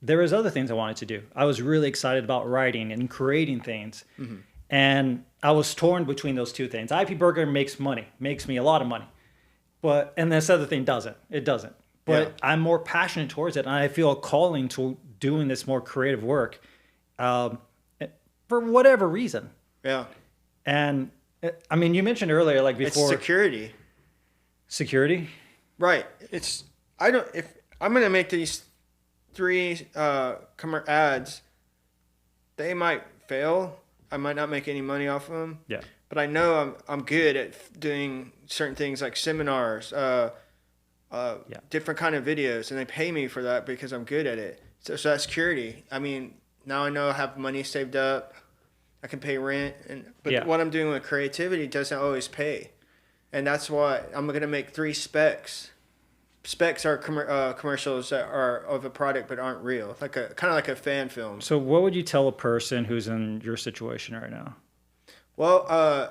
there was other things I wanted to do. I was really excited about writing and creating things. Mm-hmm. And I was torn between those two things. IP Burger makes me a lot of money. And this other thing doesn't. It doesn't. But I'm more passionate towards it. And I feel a calling to doing this more creative work. For whatever reason. Yeah. And I mean, you mentioned earlier, like before. It's security. Security? Right. If I'm going to make these 3 ads, they might fail. I might not make any money off of them. Yeah. But I know I'm good at doing certain things like seminars, different kind of videos, and they pay me for that because I'm good at it. So that's security. I mean, now I know I have money saved up. I can pay rent, but what I'm doing with creativity doesn't always pay, and that's why I'm going to make 3 specs. Specs are commercials that are of a product but aren't real, kind of like a fan film. So, what would you tell a person who's in your situation right now? Well,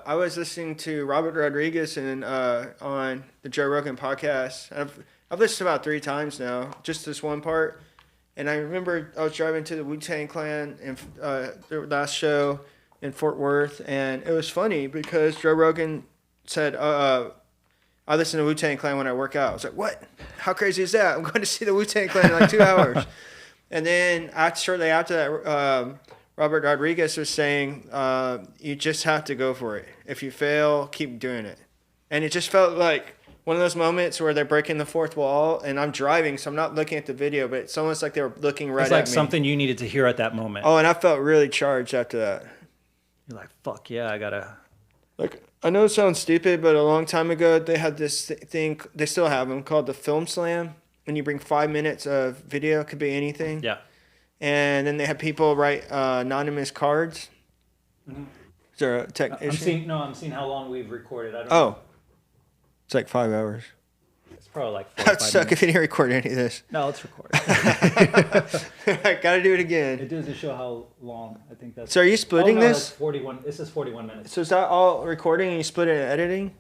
I was listening to Robert Rodriguez on the Joe Rogan podcast. I've listened about 3 times now, just this one part. And I remember I was driving to the Wu-Tang Clan and their last show in Fort Worth, and it was funny because Joe Rogan said, I listen to Wu-Tang Clan when I work out. I was like, what? How crazy is that? I'm going to see the Wu-Tang Clan in like 2 hours. And then shortly after that, Robert Rodriguez was saying, you just have to go for it. If you fail, keep doing it. And it just felt like one of those moments where they're breaking the 4th wall, and I'm driving, so I'm not looking at the video, but it's almost like they were looking right at me. It's like something you needed to hear at that moment. Oh, and I felt really charged after that. You're like, fuck yeah, I gotta... Like, I know it sounds stupid, but a long time ago, they had this thing, they still have them, called the Film Slam, and you bring 5 minutes of video, it could be anything. Yeah. And then they have people write anonymous cards. Mm-hmm. Is there a tech issue? I'm seeing how long we've recorded. I don't know. It's like 5 hours. It's probably like 45 minutes. I'd suck if you didn't record any of this. No, let's record. Gotta do it again. It doesn't show how long. I think that's... So are you splitting this? 41. This is 41 minutes. So is that all recording and you split it in editing?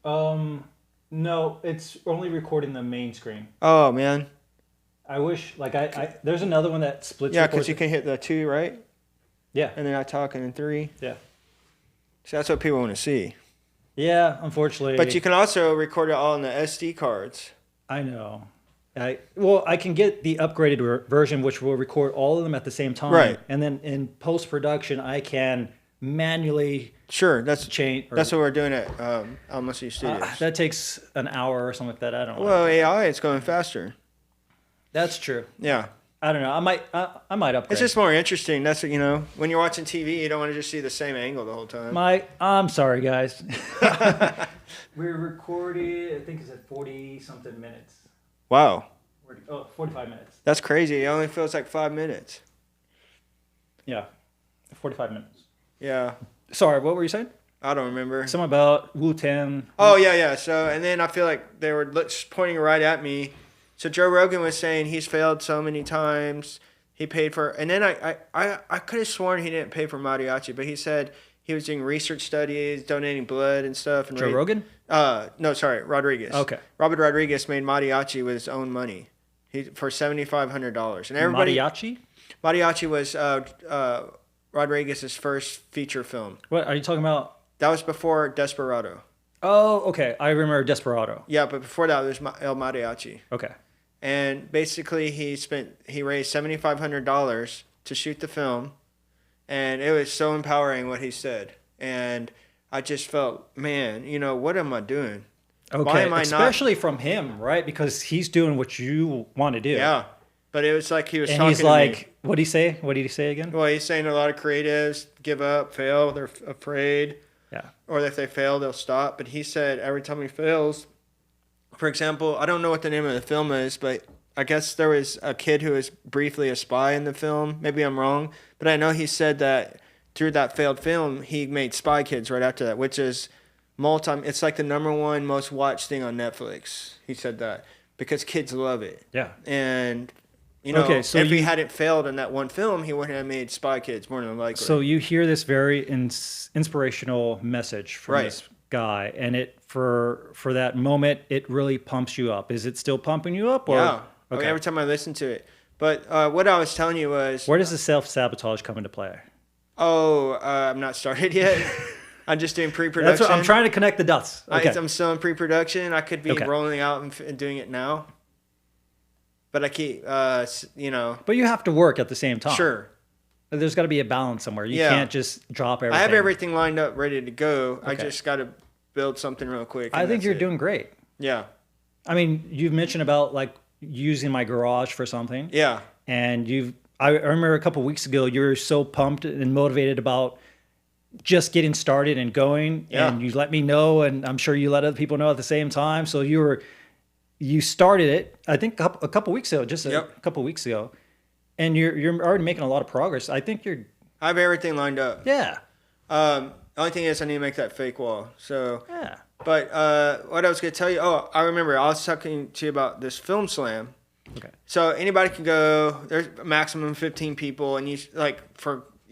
No, it's only recording the main screen. Oh, man. I wish, like, there's another one that splits. Yeah, because you can hit the 2, right? Yeah. And then I talk in 3. Yeah. So that's what people want to see. Yeah, unfortunately. But you can also record it all on the SD cards. I know. I can get the upgraded version, which will record all of them at the same time. Right. And then in post-production, I can manually... Sure, that's what we're doing at Almost Studios. That takes an hour or something like that. I don't know. Well, AI, it's going faster. That's true. Yeah. I don't know. I might upgrade. It's just more interesting. That's what, when you're watching TV, you don't want to just see the same angle the whole time. I'm sorry, guys. We're recording, I think it's at 40-something minutes. Wow. 45 minutes. That's crazy. It only feels like 5 minutes. Yeah. 45 minutes. Yeah. Sorry, what were you saying? I don't remember. Something about Wu-Tang. Oh, yeah. So, and then I feel like they were pointing right at me. So Joe Rogan was saying he's failed so many times. He paid for, and then I could have sworn he didn't pay for mariachi, but he said he was doing research studies, donating blood and stuff. And Joe Rogan? No, sorry, Rodriguez. Okay. Robert Rodriguez made mariachi with his own money, for $7,500. And everybody. Mariachi? Mariachi was Rodriguez's first feature film. What are you talking about? That was before Desperado. Oh, okay. I remember Desperado. Yeah, but before that, there was El Mariachi. Okay. And basically, he raised $7,500 to shoot the film, and it was so empowering what he said. And I just felt, man, what am I doing? Okay, why am I especially from him, right? Because he's doing what you want to do. Yeah, but it was like he was and talking he's like, what did he say? What did he say again? Well, he's saying a lot of creatives give up, fail, they're afraid. Yeah. Or if they fail, they'll stop. But he said every time he fails, for example, I don't know what the name of the film is, but I guess there was a kid who was briefly a spy in the film. Maybe I'm wrong. But I know he said that through that failed film, he made Spy Kids right after that, which is it's like the #1 most watched thing on Netflix. He said that because kids love it. Yeah. And, okay, so if he hadn't failed in that one film, he wouldn't have made Spy Kids more than likely. So you hear this very inspirational message from this guy, and it for that moment, it really pumps you up. Is it still pumping you up? Or? Yeah. Okay. Every time I listen to it. But what I was telling you was... Where does the self-sabotage come into play? Oh, I'm not started yet. I'm just doing pre-production. That's what I'm trying to connect the dots. Okay. I'm still in pre-production. I could be rolling out and doing it now. But I keep, But you have to work at the same time. Sure. There's got to be a balance somewhere. You can't just drop everything. I have everything lined up, ready to go. Okay. I just got to build something real quick. I think you're doing great. Yeah. I mean, you've mentioned about like using my garage for something. Yeah. And I remember a couple of weeks ago, you were so pumped and motivated about just getting started and going. Yeah. And you let me know, and I'm sure you let other people know at the same time. So you started it, I think a couple weeks ago, a couple weeks ago, and you're already making a lot of progress. I think I have everything lined up. Yeah. The only thing is I need to make that fake wall. So. Yeah. But what I was going to tell you, I remember I was talking to you about this film slam. Okay. So anybody can go. There's a maximum 15 people, and you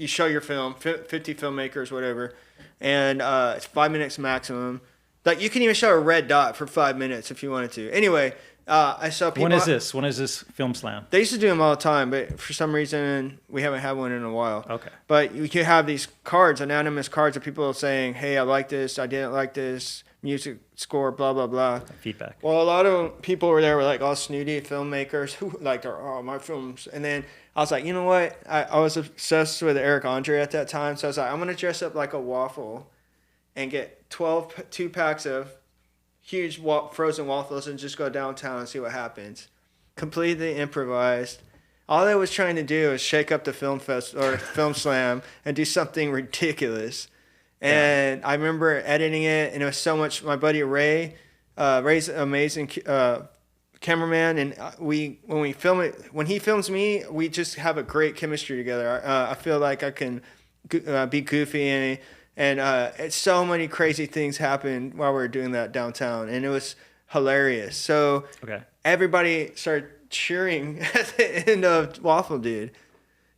show your film, 50 filmmakers, whatever, and it's 5 minutes maximum. Like you can even show a red dot for 5 minutes if you wanted to. Anyway, I saw people. When is this? When is this film slam? They used to do them all the time, but for some reason we haven't had one in a while. Okay. But you can have these cards, anonymous cards of people saying, "Hey, I like this. I didn't like this. Music score, blah blah blah." Feedback. Well, a lot of people were there were like all snooty filmmakers who my films. And then I was like, you know what? I was obsessed with Eric Andre at that time, so I was like, I'm gonna dress up like a waffle, and get 12 2-packs of huge frozen waffles and just go downtown and see what happens. Completely improvised. All I was trying to do was shake up the film slam and do something ridiculous. And I remember editing it, and it was so much. My buddy Ray's an amazing cameraman, and when we film it, when he films me, we just have a great chemistry together. I feel like I can be goofy, and it's so many crazy things happened while we were doing that downtown, and it was hilarious. So everybody started cheering at the end of Waffle Dude.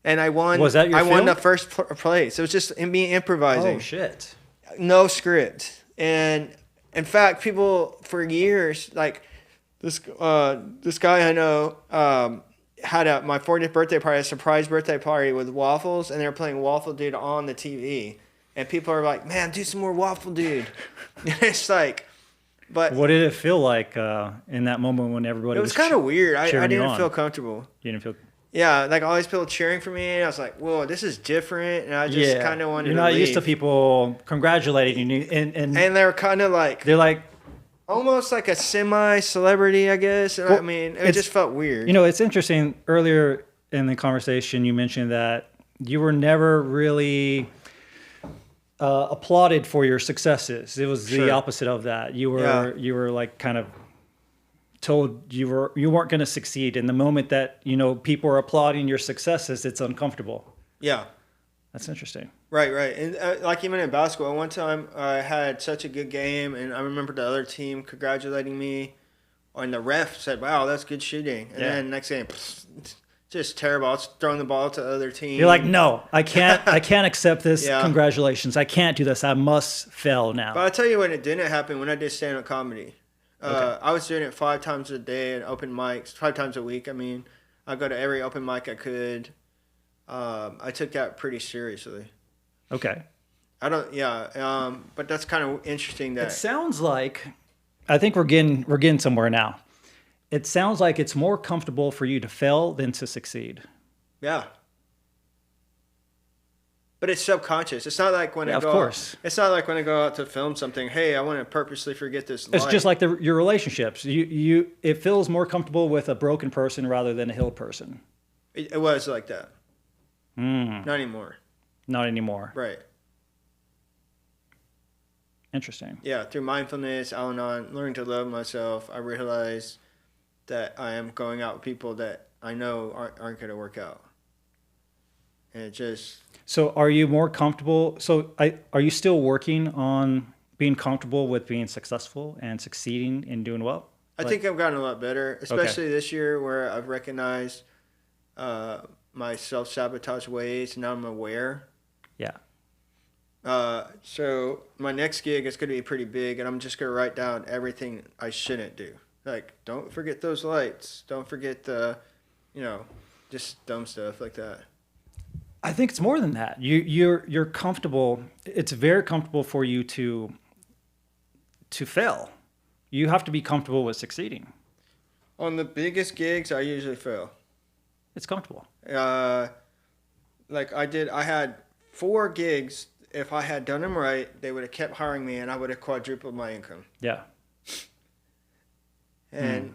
And I won. Was that your film? Won the first place. It was just me improvising. Oh shit! No script. And in fact, people for years, like this guy I know, had my 40th birthday party, a surprise birthday party with waffles, and they were playing Waffle Dude on the TV. And people are like, "Man, do some more Waffle Dude." It's like, but what did it feel like in that moment when everybody? It was kind of weird. I didn't feel comfortable. You didn't feel. Yeah, like all these people cheering for me. I was like, whoa, this is different. And I just kind of wanted to leave. You're not used to people congratulating you. And they're kind of like... They're like... Almost like a semi-celebrity, I guess. Well, I mean, it just felt weird. It's interesting. Earlier in the conversation, you mentioned that you were never really applauded for your successes. It was the opposite of that. You were like kind of... told you weren't going to succeed, and the moment that people are applauding your successes, it's uncomfortable. Yeah, that's interesting. Right, right. And like even in basketball, one time I had such a good game, and I remember the other team congratulating me, and the ref said, "Wow, that's good shooting." And then next game, just terrible. I was throwing the ball to the other team. You're like, no, I can't accept this. Yeah. Congratulations. I can't do this. I must fail now. But I'll tell you when it didn't happen, when I did stand-up comedy. I was doing it 5 times a day and open mics, 5 times a week. I mean, I go to every open mic I could. I took that pretty seriously. Okay. But that's kind of interesting that it sounds like, I think we're getting somewhere now. It sounds like it's more comfortable for you to fail than to succeed. Yeah. But it's subconscious. It's not like when I go. Of course. It's not like when I go out to film something. Hey, I want to purposely forget this. It's just like your relationships. It feels more comfortable with a broken person rather than a healed person. It was like that. Not anymore. Not anymore. Right. Interesting. Yeah, through mindfulness, Al-Anon, learning to love myself, I realized that I am going out with people that I know aren't going to work out. And it just... So are you more comfortable? So are you still working on being comfortable with being successful and succeeding and doing well? I think I've gotten a lot better, especially this year where I've recognized my self-sabotage ways, and now I'm aware. Yeah. So my next gig is going to be pretty big, and I'm just going to write down everything I shouldn't do. Like, don't forget those lights. Don't forget just dumb stuff like that. I think it's more than that. You're comfortable. It's very comfortable for you to fail. You have to be comfortable with succeeding. On the biggest gigs, I usually fail. It's comfortable. I had 4 gigs. If I had done them right, they would have kept hiring me, and I would have quadrupled my income. Yeah. And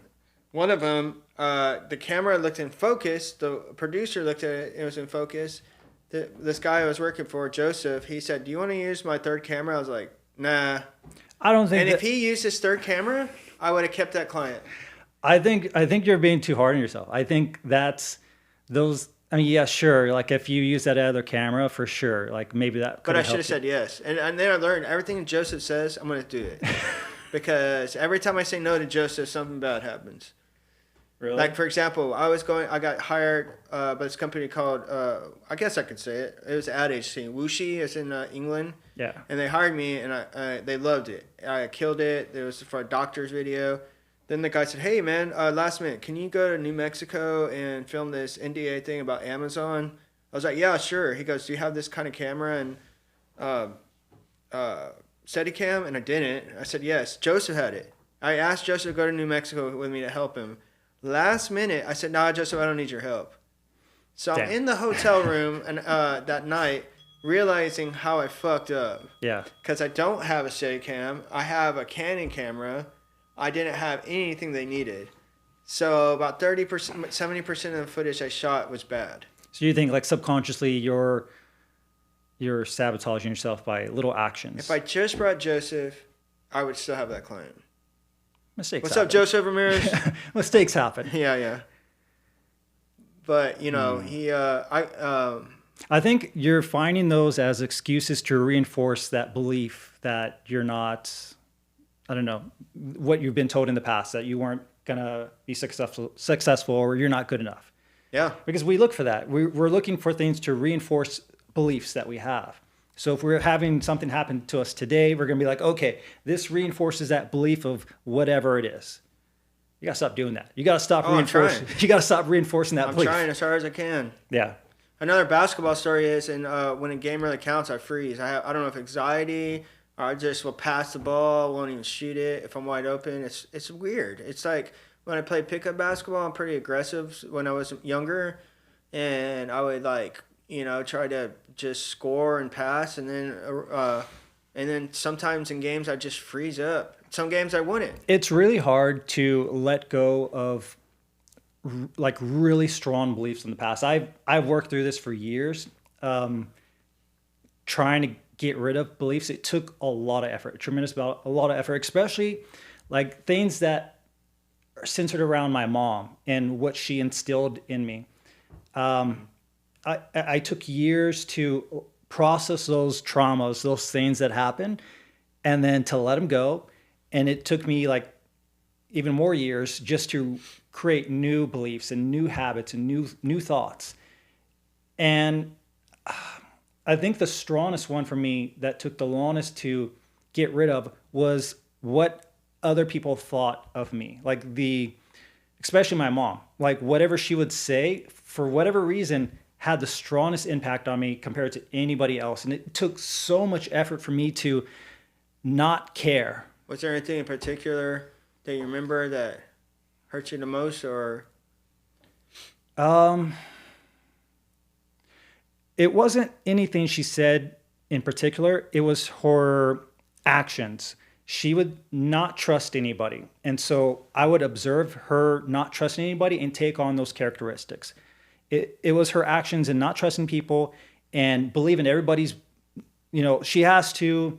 one of them, the camera looked in focus. The producer looked at it. It was in focus. This guy I was working for, Joseph, he said, "Do you want to use my third camera?" I was like, "Nah." I don't think. And if he used his third camera, I would have kept that client. I think you're being too hard on yourself. I think that's those. I mean, yeah, sure. Like if you use that other camera, for sure. Like maybe that. But I should have said yes. And then I learned everything Joseph says, I'm going to do it. Because every time I say no to Joseph, something bad happens. Really? Like, for example, I got hired by this company called, I guess I could say it. It was an ad agency. Wuxi is in England. Yeah. And they hired me, and they loved it. I killed it. It was for a doctor's video. Then the guy said, "Hey, man, last minute, can you go to New Mexico and film this NDA thing about Amazon?" I was like, "Yeah, sure." He goes, "Do you have this kind of camera and Steadicam?" And I didn't. I said, "Yes." Joseph had it. I asked Joseph to go to New Mexico with me to help him. Last minute, I said, "Nah, Joseph, I don't need your help." So I'm in the hotel room and that night, realizing how I fucked up. Yeah. Because I don't have a Steadicam. I have a Canon camera. I didn't have anything they needed. So about 30%, 70% of the footage I shot was bad. So you think like subconsciously you're sabotaging yourself by little actions. If I just brought Joseph, I would still have that client. Mistakes What's happen. up, Joseph Ramirez? Mistakes happen. Yeah. But, I think you're finding those as excuses to reinforce that belief that you're not, I don't know, what you've been told in the past, that you weren't going to be successful or you're not good enough. Yeah. Because we look for that. We're looking for things to reinforce beliefs that we have. So if we're having something happen to us today, we're going to be like, okay, this reinforces that belief of whatever it is. You got to stop doing that. You got to stop reinforcing. You got to stop reinforcing that belief. I'm trying as hard as I can. Yeah. Another basketball story is, when a game really counts, I freeze. I don't know if anxiety, or I just will pass the ball, won't even shoot it if I'm wide open. It's weird. It's like when I played pickup basketball, I'm pretty aggressive when I was younger, and I would try to just score and pass, and then sometimes in games I just freeze up. Some games I wouldn't. It's really hard to let go of like really strong beliefs in the past. I've worked through this for years, trying to get rid of beliefs. It took a lot of effort, a lot of effort, especially like things that are centered around my mom and what she instilled in me. I took years to process those traumas, those things that happen, and then to let them go. And it took me like even more years just to create new beliefs and new habits and new thoughts. And I think the strongest one for me that took the longest to get rid of was what other people thought of me. Like especially my mom, like whatever she would say, for whatever reason, had the strongest impact on me compared to anybody else. And it took so much effort for me to not care. Was there anything in particular that you remember that hurt you the most, or? It wasn't anything she said in particular. It was her actions. She would not trust anybody. And so I would observe her not trusting anybody and take on those characteristics. It was her actions and not trusting people and believing everybody's, she doesn't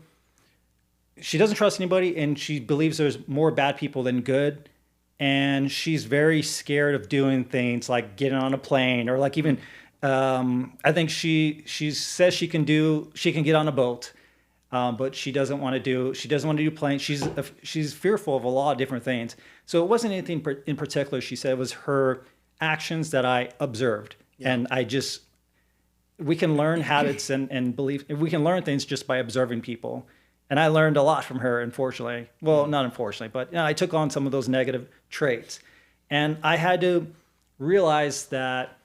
trust anybody, and she believes there's more bad people than good. And she's very scared of doing things like getting on a plane, or like even, I think she says she can get on a boat, but she doesn't want to do planes. She's fearful of a lot of different things. So it wasn't anything in particular she said. It was her actions that I observed. Yeah. And we can learn habits and belief. We can learn things just by observing people. And I learned a lot from her, unfortunately. Well, not unfortunately, but I took on some of those negative traits. And I had to realize that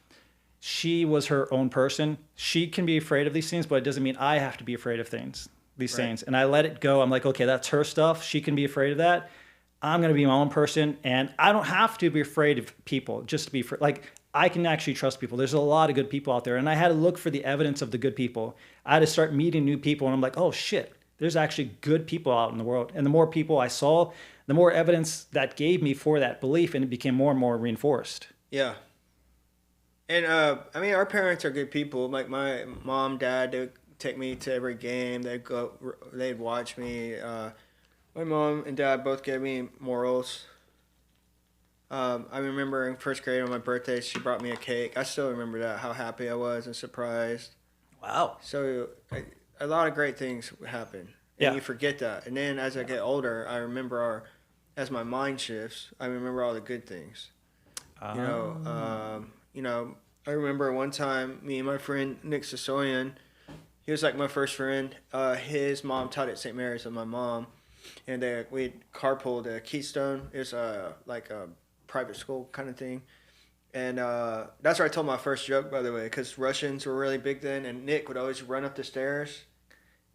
she was her own person. She can be afraid of these things, but it doesn't mean I have to be afraid of these things. And I let it go. I'm like, okay, that's her stuff. She can be afraid of that. I'm going to be my own person. And I don't have to be afraid of people just to be like, I can actually trust people. There's a lot of good people out there. And I had to look for the evidence of the good people. I had to start meeting new people. And I'm like, oh shit, there's actually good people out in the world. And the more people I saw, the more evidence that gave me for that belief. And it became more and more reinforced. Yeah. And our parents are good people. Like my mom, dad, they'd take me to every game. They'd watch me. My mom and dad both gave me morals. I remember in first grade on my birthday, she brought me a cake. I still remember that, how happy I was and surprised. Wow. So a lot of great things happen. And you forget that. And then as I get older, I remember as my mind shifts, I remember all the good things. I remember one time me and my friend Nick Sasoyan, he was like my first friend. His mom taught at St. Mary's with my mom, and we carpooled to Keystone. It's like a private school kind of thing. And that's where I told my first joke, by the way, because Russians were really big then, and Nick would always run up the stairs,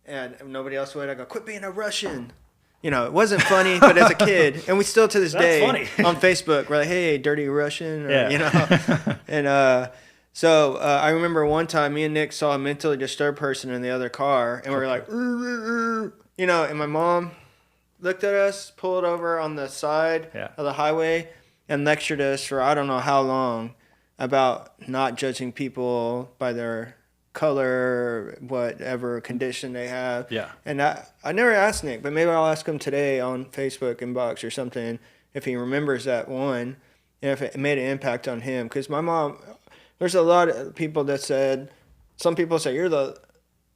and nobody else would. I go, quit being a Russian. It wasn't funny, but as a kid, and we still to this day funny. On Facebook, we're like, hey, dirty Russian, and so I remember one time me and Nick saw a mentally disturbed person in the other car, and we were like, and my mom looked at us, pulled over on the side of the highway, and lectured us for I don't know how long about not judging people by their color, whatever condition they have. Yeah. And I never asked Nick, but maybe I'll ask him today on Facebook inbox or something if he remembers that one and if it made an impact on him. Because my mom, there's a lot of people that said, some people say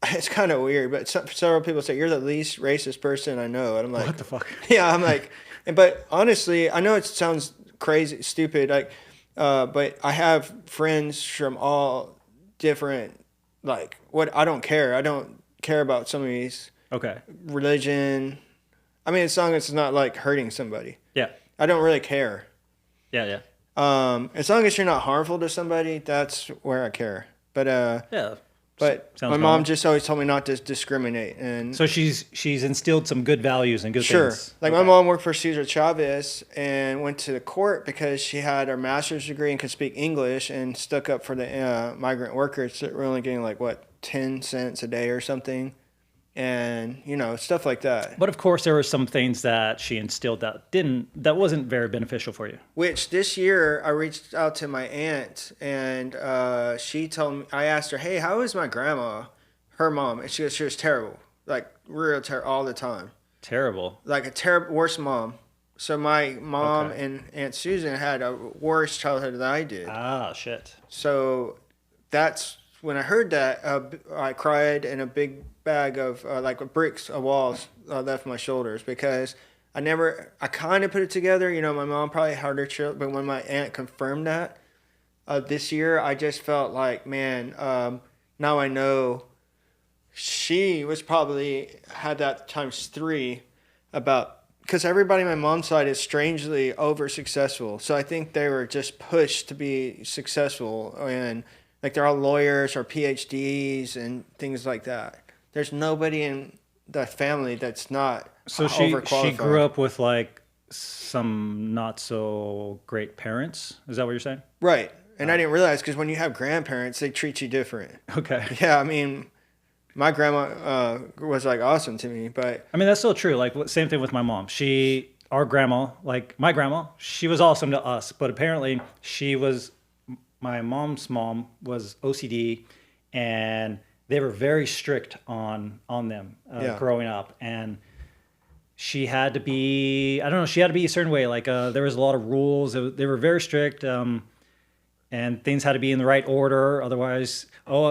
it's kind of weird, but several people say you're the least racist person I know. And I'm like, what the fuck? Yeah, I'm like, but honestly, I know it sounds crazy, stupid, like, but I have friends from all different, like, what I don't care. I don't care about somebody's religion. I mean, as long as it's not like hurting somebody. Yeah. I don't really care. Yeah. As long as you're not harmful to somebody, that's where I care. But But my mom just always told me not to discriminate, and so she's instilled some good values and good things. Like my mom worked for Cesar Chavez and went to the court because she had her master's degree and could speak English and stuck up for the migrant workers that were only getting 10 cents a day or something, and stuff like that. But of course, there were some things that she instilled that wasn't very beneficial for you. Which this year I reached out to my aunt, and she told me, I asked her, "Hey, how is my grandma, her mom?" And she was terrible, like real terrible all the time. Terrible. Like a terrible, worse mom. So my mom and Aunt Susan had a worse childhood than I did. Ah, shit. So that's when I heard that, I cried, and a big bag of like bricks of walls left my shoulders, because I kind of put it together. You know, my mom probably had her child, but when my aunt confirmed that this year, I just felt like, man, now I know she was probably had that times 3 about, because everybody on my mom's side is strangely over successful. So I think they were just pushed to be successful, and like they're all lawyers or PhDs and things like that. There's nobody in the family that's not so she grew up with like some not so great parents. Is that what you're saying? Right. And I didn't realize, because when you have grandparents, they treat you different. Okay. Yeah, I mean, my grandma was like awesome to me, but I mean, that's still true. Like, same thing with my mom. Our grandma, like my grandma, she was awesome to us, but apparently my mom's mom was OCD, and they were very strict on them growing up. And she had to be, I don't know, she had to be a certain way. Like, there was a lot of rules. They were very strict, and things had to be in the right order. Otherwise,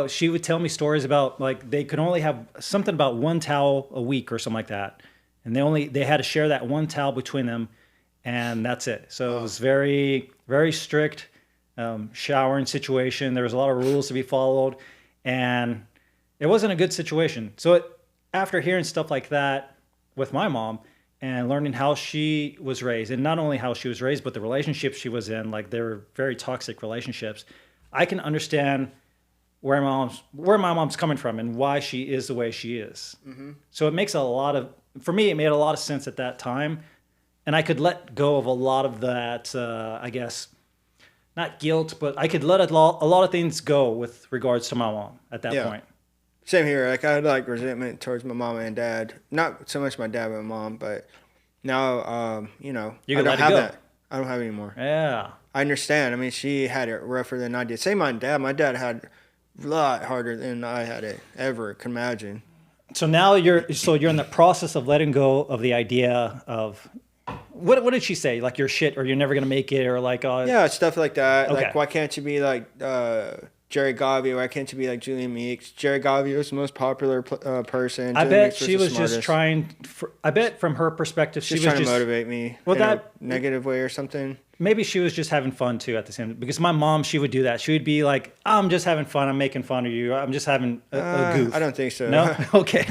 she would tell me stories about, like, they could only have something about one towel a week or something like that. And they had to share that one towel between them, and that's it. So it was very, very strict showering situation. There was a lot of rules to be followed, and it wasn't a good situation. So after hearing stuff like that with my mom and learning how she was raised, and not only how she was raised, but the relationships she was in, like, they were very toxic relationships, I can understand where my mom's coming from and why she is the way she is. Mm-hmm. So it makes for me, it made a lot of sense at that time. And I could let go of a lot of that, I guess, not guilt, but I could let a lot of things go with regards to my mom at that point. Same here. Like, I had like resentment towards my mom and dad. Not so much my dad, but my mom. But now, you know, I don't have that. I don't have it anymore. Yeah. I understand. I mean, she had it rougher than I did. Same my dad. My dad had a lot harder than I had it ever could imagine. So now you're in the process of letting go of the idea of, what did she say? Like, you're shit, or you're never gonna make it, or like yeah, stuff like that. Okay. Like, why can't you be like Jerry Garvey? Why can't you be like Julian Meeks? Jerry Garvey was the most popular person. I bet she was just trying. I bet from her perspective, she was trying to motivate me in a negative way or something. Maybe she was just having fun too at the same. Because my mom, she would do that. She would be like, "I'm just having fun. I'm making fun of you. I'm just having a goof." I don't think so. No. Okay.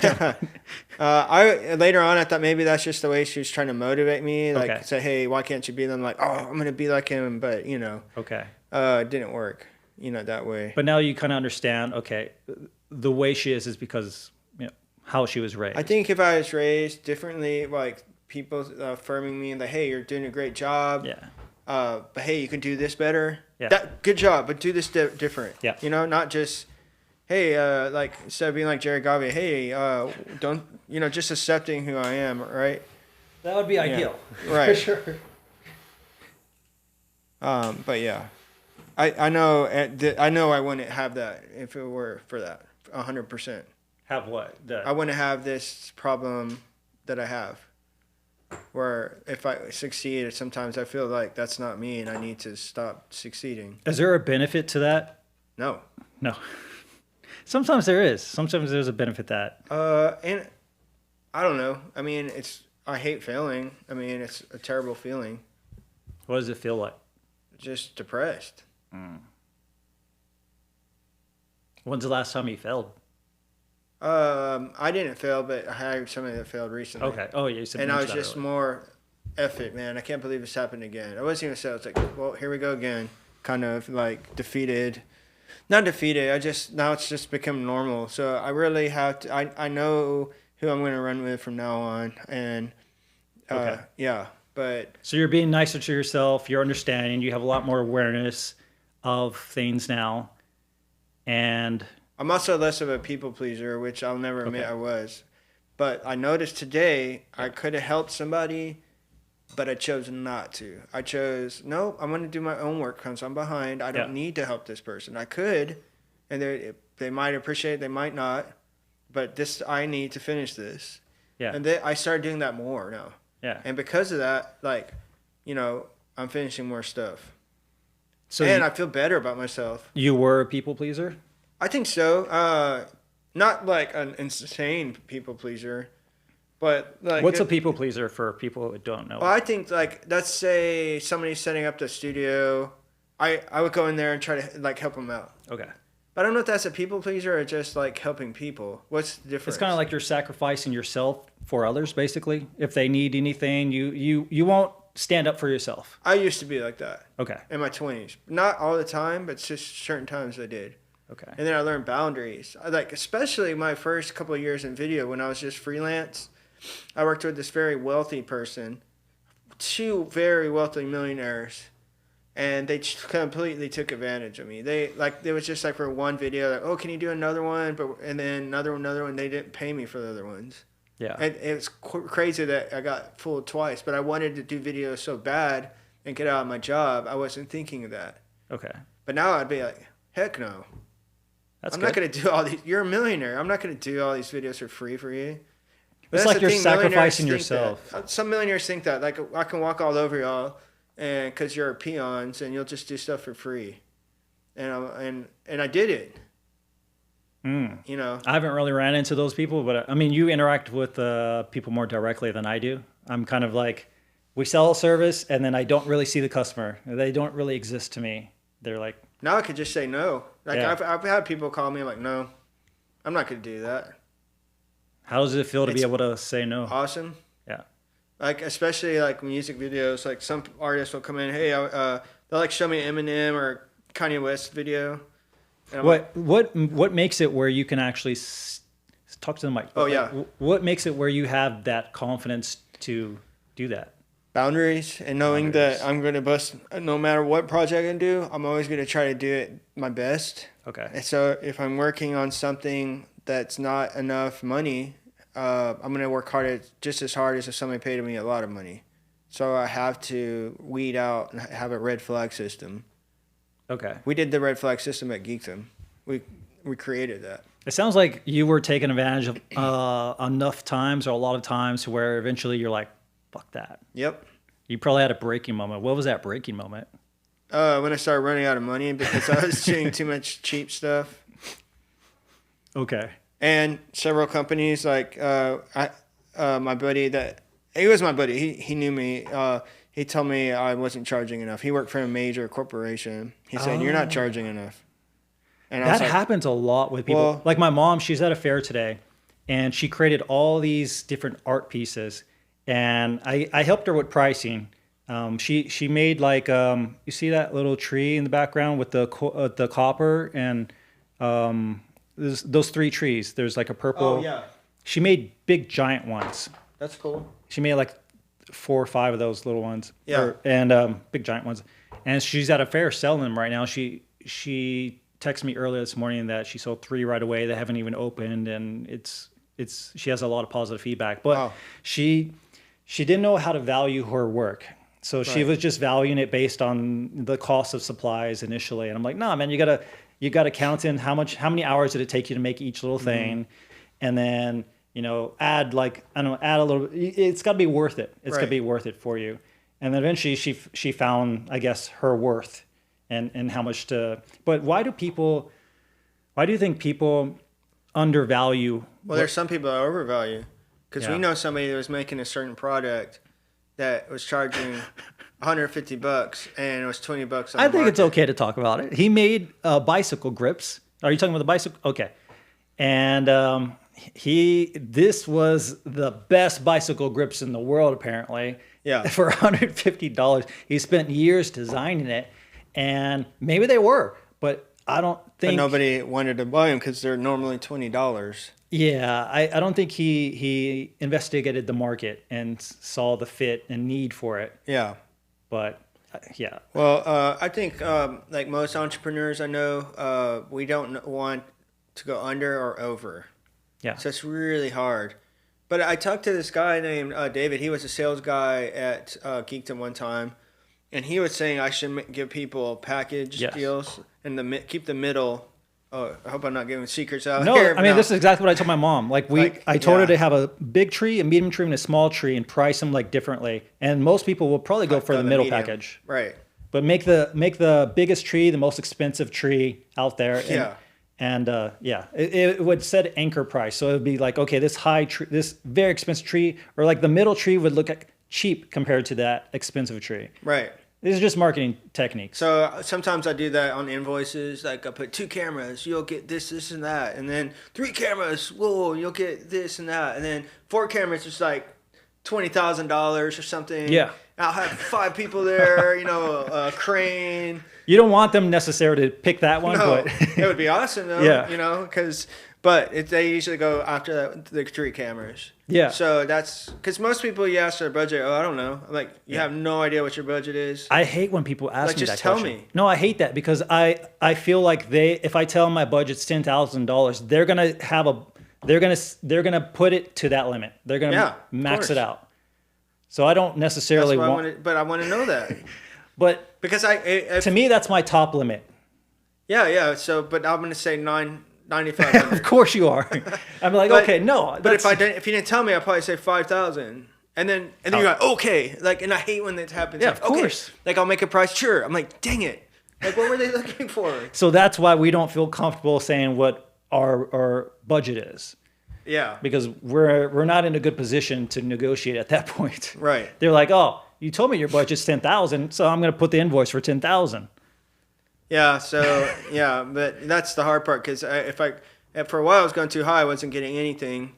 I later on, I thought maybe that's just the way she was trying to motivate me. Like, say, "Hey, why can't you be?" Them like, "Oh, I'm gonna be like him," but you know. Okay. It didn't work, you know, that way. But now you kind of understand. Okay, the way she is because, you know, how she was raised. I think if I was raised differently, like people affirming me, like, "Hey, you're doing a great job." Yeah. But hey, you can do this better. Yeah. Good job, but do this different. Yeah. You know, not just, hey, like, instead of being like Jerry Garvey, hey, don't, you know, just accepting who I am, right? That would be ideal. Right. For sure. But yeah, I know I wouldn't have that if it were for that 100%. Have what? I wouldn't have this problem that I have. Where if I succeed, sometimes I feel like that's not me and I need to stop succeeding. Is there a benefit to that? No. Sometimes there is. Sometimes there's a benefit to that. And I don't know. I mean, I hate failing. I mean, it's a terrible feeling. What does it feel like? Just depressed. When's the last time you failed? I didn't fail, but I hired somebody that failed recently. Okay. Oh, yeah. You said. And I was just more, F it, man. I can't believe this happened again. I wasn't even sad. I was like, well, here we go again. Kind of like defeated. Not defeated. Now it's just become normal. So I really have to. I know who I'm going to run with from now on, and yeah. But so you're being nicer to yourself. You're understanding. You have a lot more awareness of things now, and I'm also less of a people pleaser, which I'll never admit I was. But I noticed today I could have helped somebody, but I chose not to. I chose, no, I'm going to do my own work because I'm behind. I don't need to help this person. I could, and they might appreciate it, they might not. But I need to finish this. Yeah. And I started doing that more now. Yeah. And because of that, like, you know, I'm finishing more stuff. So and I feel better about myself. You were a people pleaser? I think so. Not like an insane people pleaser, but like. What's a people pleaser for people who don't know? Well, I think like let's say somebody's setting up the studio, I would go in there and try to like help them out. Okay. But I don't know if that's a people pleaser or just like helping people. What's the difference? It's kind of like you're sacrificing yourself for others, basically. If they need anything, you won't stand up for yourself. I used to be like that. Okay. In my 20s. Not all the time, but just certain times I did. Okay. And then I learned boundaries. Like, especially my first couple of years in video when I was just freelance. I worked with this very wealthy person, 2 very wealthy millionaires, and they completely took advantage of me. They was just like for one video, like, oh, can you do another one? And then another one. They didn't pay me for the other ones. Yeah. And it was crazy that I got fooled twice, but I wanted to do videos so bad and get out of my job. I wasn't thinking of that. Okay. But now I'd be like, heck no. I'm not going to do all these. You're a millionaire. I'm not going to do all these videos for free for you. It's like you're sacrificing yourself. Some millionaires think that. Like, I can walk all over y'all and because you're peons and you'll just do stuff for free. And I did it. You know, I haven't really ran into those people, but I mean, you interact with people more directly than I do. I'm kind of like, we sell a service and then I don't really see the customer. They don't really exist to me. They're like, now I could just say no. Like yeah. I've had people call me like, no, I'm not going to do that. How does it feel to be able to say no? Awesome. Yeah. Like, especially like music videos, like some artists will come in, hey, they'll like show me Eminem or Kanye West video. What makes it where you can actually talk to the mic? Oh, yeah. What makes it where you have that confidence to do that? Boundaries and knowing that I'm going to bust no matter what project I do. I'm always going to try to do it my best. Okay. And so if I'm working on something that's not enough money, I'm going to work just as hard as if somebody paid me a lot of money. So I have to weed out and have a red flag system. Okay. We did the red flag system at Geekdom. We created that. It sounds like you were taking advantage of enough times or a lot of times to where eventually you're like, fuck that. Yep. You probably had a breaking moment. What was that breaking moment? When I started running out of money because I was doing too much cheap stuff. Okay. And several companies, like my buddy he was my buddy. He knew me. He told me I wasn't charging enough. He worked for a major corporation. He said, you're not charging enough. And that happens a lot with people. Well, like my mom, she's at a fair today, and she created all these different art pieces. And I helped her with pricing. She made like, you see that little tree in the background with the copper and those 3 trees. There's like a purple. Oh, yeah. She made big giant ones. That's cool. She made like 4 or 5 of those little ones. Yeah. And big giant ones. And she's at a fair selling them right now. She texted me earlier this morning that she sold 3 right away. They haven't even opened, and she has a lot of positive feedback. But wow. She didn't know how to value her work. So she was just valuing it based on the cost of supplies initially. And I'm like, no, man, you gotta count in how many hours did it take you to make each little thing, and then add a little. It's got to be worth it. It's got to be worth it for you. And then eventually she found, I guess, her worth and how much to. But why do you think people undervalue? Well, there's some people that overvalue. Because we know somebody that was making a certain product that was charging $150 and it was $20 on the market. I think it's okay to talk about it. He made bicycle grips. Are you talking about the bicycle? Okay. And this was the best bicycle grips in the world, apparently. Yeah. For $150. He spent years designing it, and maybe they were, but I don't think. But nobody wanted to buy them because they're normally $20. Yeah, I don't think he investigated the market and saw the fit and need for it. Yeah. But, yeah. Well, I think like most entrepreneurs I know, we don't want to go under or over. Yeah. So it's really hard. But I talked to this guy named David. He was a sales guy at Geekdom one time. And he was saying I should give people package deals and keep the middle. Oh, I hope I'm not giving secrets out here. No, I mean, this is exactly what I told my mom. I told her to have a big tree, a medium tree, and a small tree and price them like differently. And most people will probably go for the middle package. Right. But make the biggest tree the most expensive tree out there. And it would set anchor price. So it would be like, okay, this this very expensive tree, or like the middle tree would look cheap compared to that expensive tree. Right. This is just marketing techniques. So sometimes I do that on invoices. Like I put 2 cameras, you'll get this, this, and that. And then 3 cameras, whoa, you'll get this and that. And then 4 cameras, it's like $20,000 or something. Yeah. I'll have 5 people there, a crane. You don't want them necessarily to pick that one, No, but it would be awesome though. Yeah. But they usually go after the 3 cameras. Yeah. So that's because most people, you ask their budget. Oh, I don't know. Like you have no idea what your budget is. I hate when people ask me just that tell question. me. No, I hate that because I feel like if I tell them my budget's $10,000, they're gonna put it to that limit. They're gonna max it out. So I don't necessarily but I want to know that. But because to me, that's my top limit. Yeah. So, but I'm gonna say 9,500. Of course you are. I'm like, okay, no. But if you didn't tell me, I'd probably say 5,000. And then you're like, okay. Like, and I hate when that happens. Yeah, like, of course. Okay. Like, I'll make a price. Sure. I'm like, dang it. Like, what were they looking for? So that's why we don't feel comfortable saying what our budget is. Yeah. Because we're not in a good position to negotiate at that point. Right. They're like, oh, you told me your budget's 10,000, so I'm going to put the invoice for 10,000. Yeah. So yeah, but that's the hard part because for a while I was going too high, I wasn't getting anything,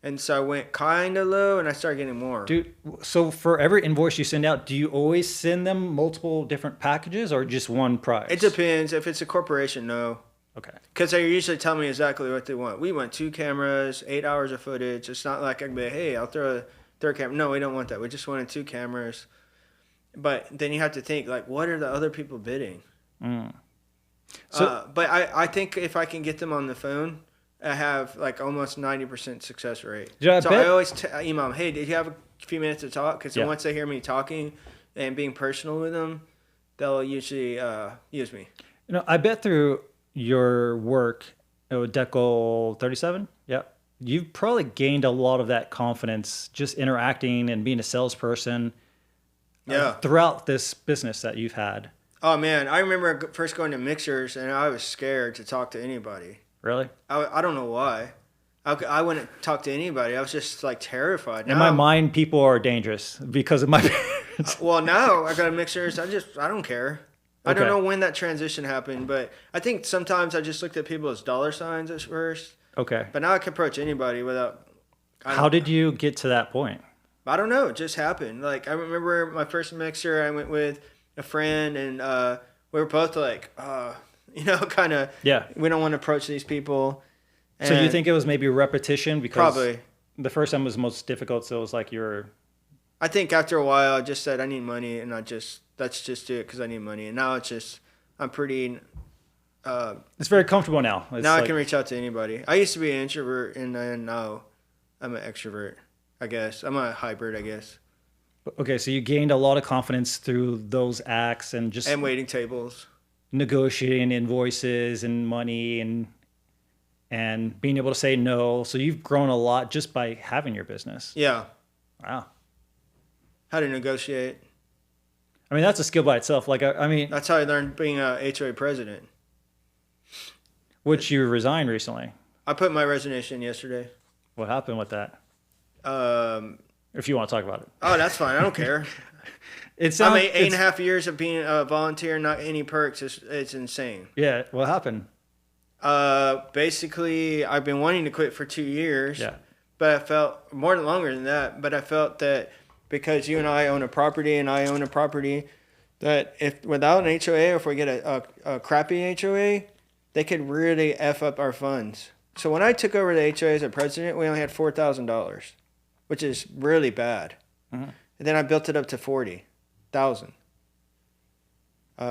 and so I went kind of low, and I started getting more. Dude, so for every invoice you send out, do you always send them multiple different packages or just one price? It depends. If it's a corporation, no. Okay. Because they usually tell me exactly what they want. We want 2 cameras, 8 hours of footage. It's not like I can be, hey, I'll throw a third camera. No, we don't want that. We just wanted 2 cameras. But then you have to think, like, what are the other people bidding? So, but I think if I can get them on the phone, I have like almost 90% success rate. I always email them, hey, did you have a few minutes to talk? Because once they hear me talking and being personal with them, they'll usually use me. I bet through your work, Decal 37, you've probably gained a lot of that confidence just interacting and being a salesperson throughout this business that you've had. Oh, man. I remember first going to mixers, and I was scared to talk to anybody. Really? I don't know why. I wouldn't talk to anybody. I was just, like, terrified. In my mind, people are dangerous because of my parents. Well, now I go to mixers. I don't care. I don't know when that transition happened, but I think sometimes I just looked at people as dollar signs at first. Okay. But now I can approach anybody without... How did you get to that point? I don't know. It just happened. Like, I remember my first mixer, I went with a friend, and we were both like, kind of, we don't want to approach these people. And so you think it was maybe repetition? Because probably. The first time was most difficult, so it was like I think after a while, I just said, I need money, and let's just do it because I need money. And now it's just, I'm pretty... it's very comfortable now. Now I can reach out to anybody. I used to be an introvert, and now I'm an extrovert, I guess. I'm a hybrid, I guess. Okay, so you gained a lot of confidence through those acts and waiting tables, negotiating invoices and money and being able to say no. So you've grown a lot just by having your business. Yeah. Wow. How to negotiate. I mean, that's a skill by itself. Like, I mean, that's how I learned being a HOA president. Which you resigned recently. I put my resignation yesterday. What happened with that? If you want to talk about it. Oh, that's fine. I don't care. Eight and a half years of being a volunteer, not any perks. It's insane. Yeah. What happened? Basically, I've been wanting to quit for 2 years. Yeah. But I felt longer than that. But I felt that because you and I own a property and I own a property, that if without an HOA, or if we get a crappy HOA, they could really F up our funds. So when I took over the HOA as a president, we only had $4,000, which is really bad. Mm-hmm. And then I built it up to $40,000.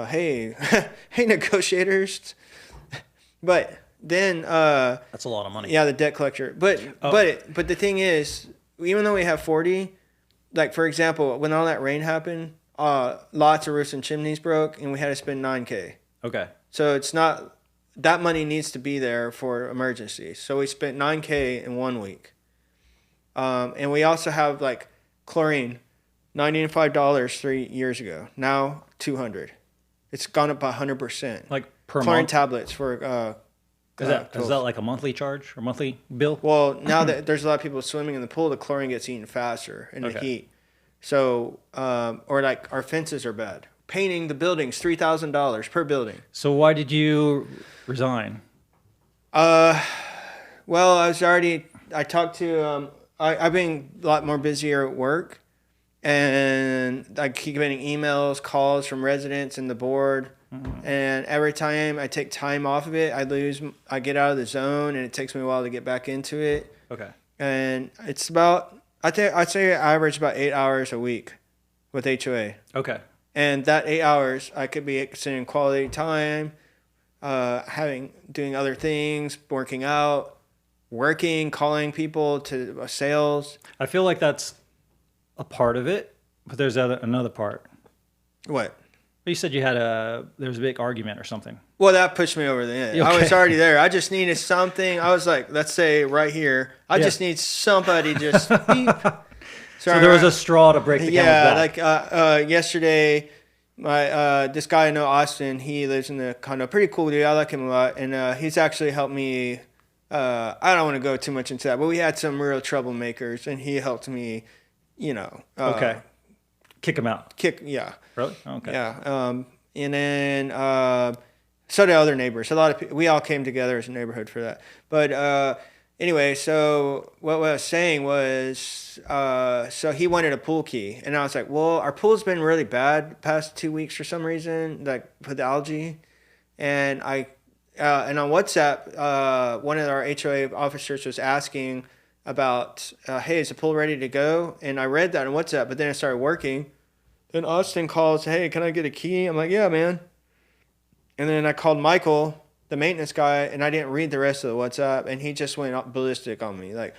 Hey, negotiators. But then that's a lot of money. Yeah, the debt collector. But the thing is, even though we have 40, like for example, when all that rain happened, lots of roofs and chimneys broke, and we had to spend $9,000. Okay. So it's not that money needs to be there for emergencies. So we spent $9,000 in 1 week. And we also have like chlorine, $95 3 years ago. Now $200. It's gone up by 100%. Like per chlorine month? tablets for Is that like a monthly charge or monthly bill? Well, now that there's a lot of people swimming in the pool, the chlorine gets eaten faster in the heat. So, or like our fences are bad. Painting the buildings, $3,000 per building. So why did you resign? Well, I talked to, I've been a lot more busier at work, and I keep getting emails, calls from residents and the board. And every time I take time off of it, I get out of the zone, and it takes me a while to get back into it. Okay. And it's about, I'd say I average about 8 hours a week with HOA. Okay. And that 8 hours, I could be spending quality time, doing other things, working out, calling people to sales. I feel like that's a part of it, but there's another part. What? You said there was a big argument or something. Well, that pushed me over the edge. Okay. I was already there. I just needed something. I was like, let's say right here, I just need somebody just beep. So there was a straw to break the camel's back. Like yesterday, this guy I know, Austin, he lives in the condo. Pretty cool dude. I like him a lot. And he's actually helped me. I don't want to go too much into that, but we had some real troublemakers, and he helped me, okay. Kick him out. Yeah. Really? Okay. Yeah. And then so did other neighbors. A lot of people, we all came together as a neighborhood for that. But anyway, so what I was saying was, so he wanted a pool key, and I was like, well, our pool's been really bad the past 2 weeks for some reason, like with algae, and on WhatsApp, one of our HOA officers was asking about, hey, is the pool ready to go? And I read that on WhatsApp, but then it started working. Then Austin calls, hey, can I get a key? I'm like, yeah, man. And then I called Michael, the maintenance guy, and I didn't read the rest of the WhatsApp, and he just went ballistic on me. Like,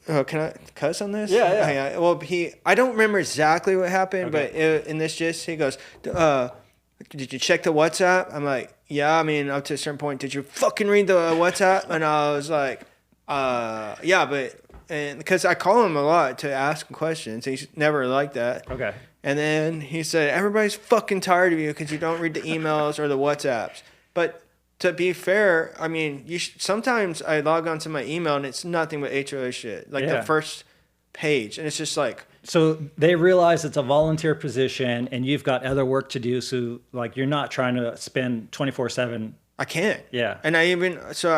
can I cuss on this? Yeah. Well, I don't remember exactly what happened, but in this gist, he goes, did you check the WhatsApp? I'm like, yeah, I mean, up to a certain point. Did you fucking read the WhatsApp? And I was like, yeah, but, and because I call him a lot to ask him questions. He's never like that. Okay. And then he said, everybody's fucking tired of you because you don't read the emails or the WhatsApps. But to be fair, I mean, sometimes I log onto my email and it's nothing but HOA shit. Like the first page. And it's just like. So they realize it's a volunteer position and you've got other work to do. So like you're not trying to spend 24/7. I can't. Yeah. And I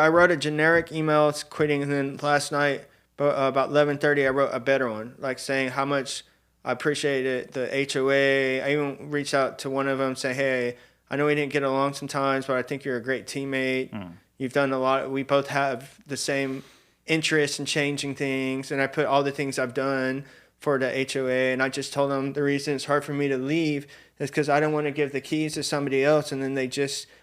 wrote a generic email, it's quitting. And then last night, about 11:30, I wrote a better one, like saying how much I appreciate it, the HOA. I even reached out to one of them saying, hey, I know we didn't get along sometimes, but I think you're a great teammate. You've done a lot. We both have the same interest in changing things. And I put all the things I've done for the HOA. And I just told them the reason it's hard for me to leave is because I don't want to give the keys to somebody else. And then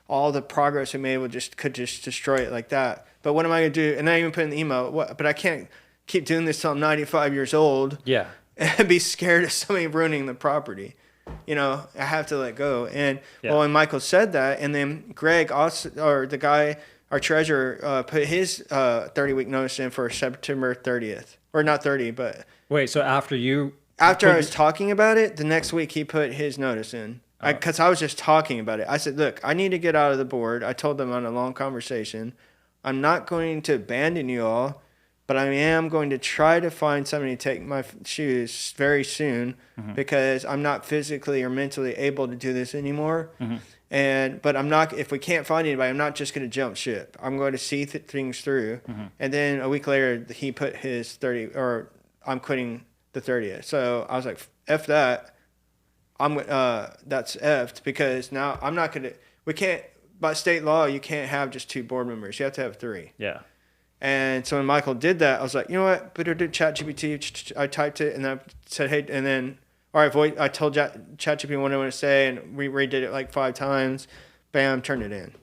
all the progress we made could just destroy it like that. But what am I going to do? And I even put in the email, but I can't keep doing this till I'm 95 years old. Yeah. And be scared of somebody ruining the property. I have to let go. And well, when Michael said that, and then Greg, also, or the guy, our treasurer, put his 30-week notice in for September 30th. Or not 30, but... Wait, so after I was talking about it, the next week he put his notice in. Because I was just talking about it. I said, look, I need to get out of the board. I told them on a long conversation, I'm not going to abandon you all, but I am going to try to find somebody to take my shoes very soon because I'm not physically or mentally able to do this anymore. But I'm not, if we can't find anybody, I'm not just going to jump ship. I'm going to see things through. And then a week later, he put his 30, or I'm quitting the 30th. So I was like, F that. That's effed because now I'm not going to, we can't, by state law, you can't have just 2 board members. You have to have 3. Yeah. And so when Michael did that, I was like, you know what? ChatGPT. I typed it and I said, hey, and then, all right, I told ChatGPT what I want to say, and we redid it like 5 times. Bam, turned it in.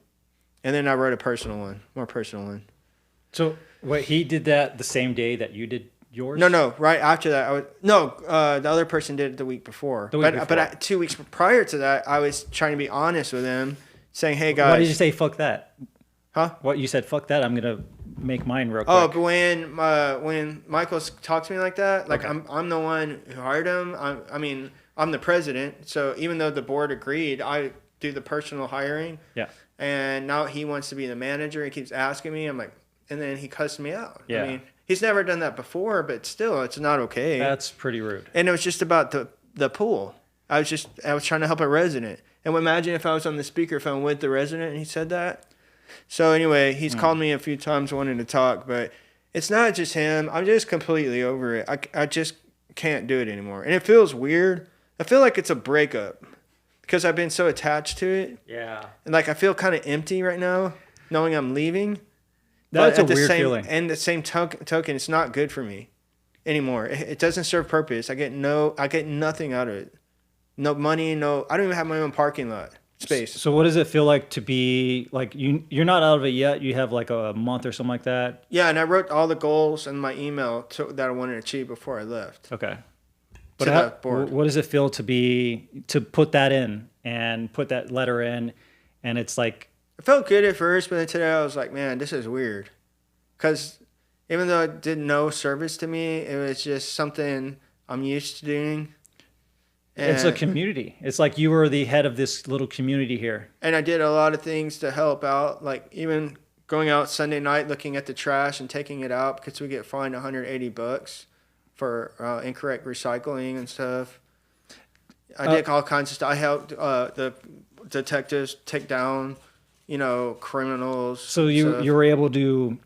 And then I wrote a more personal one. So wait, he did that the same day that you did yours? No, right after that. The other person did it the week before. But 2 weeks prior to that, I was trying to be honest with him, saying, hey, guys. Why did you say fuck that? Huh? What, you said fuck that? I'm going to make mine real quick. Oh, but when Michael talked to me like that, like okay. I'm the one who hired him. I'm the president. So even though the board agreed, I do the personal hiring. Yeah. And now he wants to be the manager. He keeps asking me. I'm like, and then he cussed me out. Yeah. I mean, he's never done that before, but still, it's not okay. That's pretty rude. And it was just about the pool. I was trying to help a resident. And imagine if I was on the speakerphone with the resident and he said that. So anyway, he's called me a few times wanting to talk, but it's not just him. I'm just completely over it. I just can't do it anymore. And it feels weird. I feel like it's a breakup because I've been so attached to it. Yeah. And like I feel kind of empty right now knowing I'm leaving. That's but a weird feeling. And the same token, it's not good for me anymore. It doesn't serve purpose. I get nothing out of it. No money, I don't even have my own parking lot space. So what does it feel like to be like you're not out of it yet? You have like a month or something like that? Yeah, and I wrote all the goals in my email that I wanted to achieve before I left. Okay. But what does it feel to put that in and put that letter in, and it's like... It felt good at first, but then today I was like, man, this is weird. Because even though it did no service to me, it was just something I'm used to doing. And it's a community. It's like you were the head of this little community here. And I did a lot of things to help out, like even going out Sunday night, looking at the trash and taking it out because we get fined $180 for incorrect recycling and stuff. I did all kinds of stuff. I helped the detectives take down, criminals. So you were able to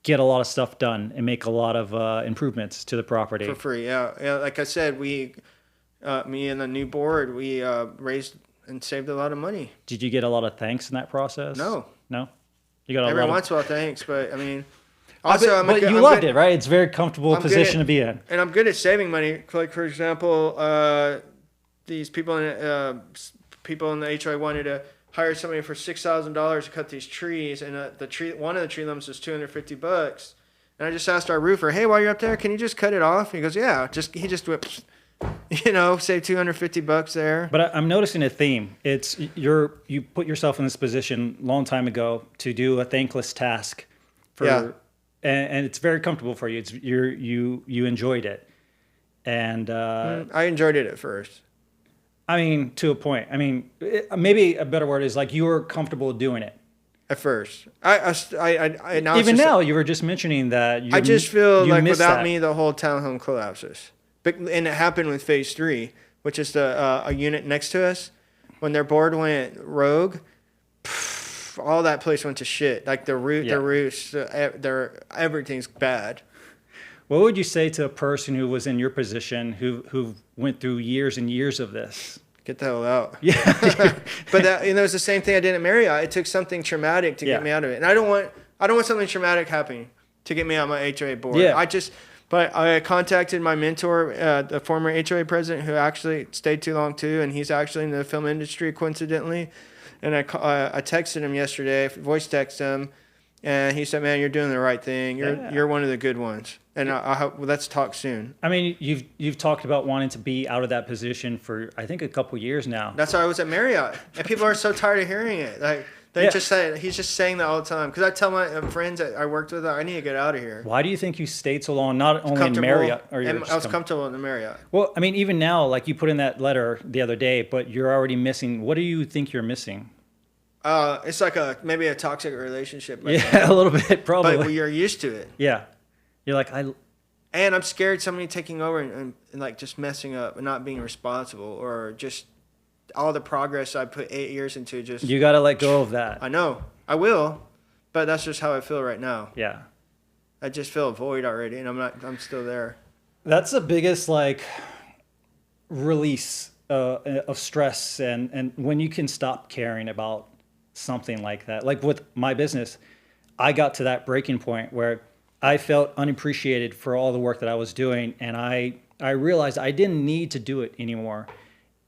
get a lot of stuff done and make a lot of improvements to the property. For free, yeah. Like I said, me and the new board, we raised and saved a lot of money. Did you get a lot of thanks in that process? No. You got every once in a while, thanks, but I mean, also, but you loved it, right? It's a very comfortable position to be in. And I'm good at saving money. Like for example, these people in the HOA wanted to hire somebody for $6,000 to cut these trees, and one of the tree limbs was $250. And I just asked our roofer, "Hey, while you're up there, can you just cut it off?" He goes, "Yeah." He just whipped. Save $250 there. But I'm noticing a theme. It's you put yourself in this position a long time ago to do a thankless task, and it's very comfortable for you. You enjoyed it, and I enjoyed it at first. I mean, to a point. I mean, maybe a better word is like you were comfortable doing it. At first, I now even now you were just mentioning that. I just feel like without that. me, the whole townhome collapses. And it happened with Phase 3, which is a unit next to us. When their board went rogue, all that place went to shit. Like the roofs, everything's bad. What would you say to a person who was in your position, who went through years and years of this? Get the hell out. Yeah. But it was the same thing I did at Marriott. It took something traumatic to get me out of it, and I don't want something traumatic happening to get me out of my HOA board. Yeah. But I contacted my mentor, the former HOA president, who actually stayed too long too, and he's actually in the film industry coincidentally. And I texted him yesterday, voice texted him, and he said, "Man, you're doing the right thing. You're one of the good ones." And let's talk soon. I mean, you've talked about wanting to be out of that position for I think a couple years now. That's why I was at Marriott, and people are so tired of hearing it. Like. They just say he's just saying that all the time because I tell my friends that I worked with, I need to get out of here. Why do you think you stayed so long? Not only in Marriott, I was comfortable in the Marriott. Well, I mean, even now, like you put in that letter the other day, but you're already missing. What do you think you're missing? It's like maybe a toxic relationship. Yeah, a little bit probably. But you're used to it. Yeah, you're like And I'm scared somebody taking over and like just messing up and not being responsible or just. All the progress I put 8 years into you got to let go of that. I know I will, but that's just how I feel right now. Yeah. I just feel a void already and I'm still there. That's the biggest release of stress. And when you can stop caring about something like that, like with my business, I got to that breaking point where I felt unappreciated for all the work that I was doing. And I realized I didn't need to do it anymore.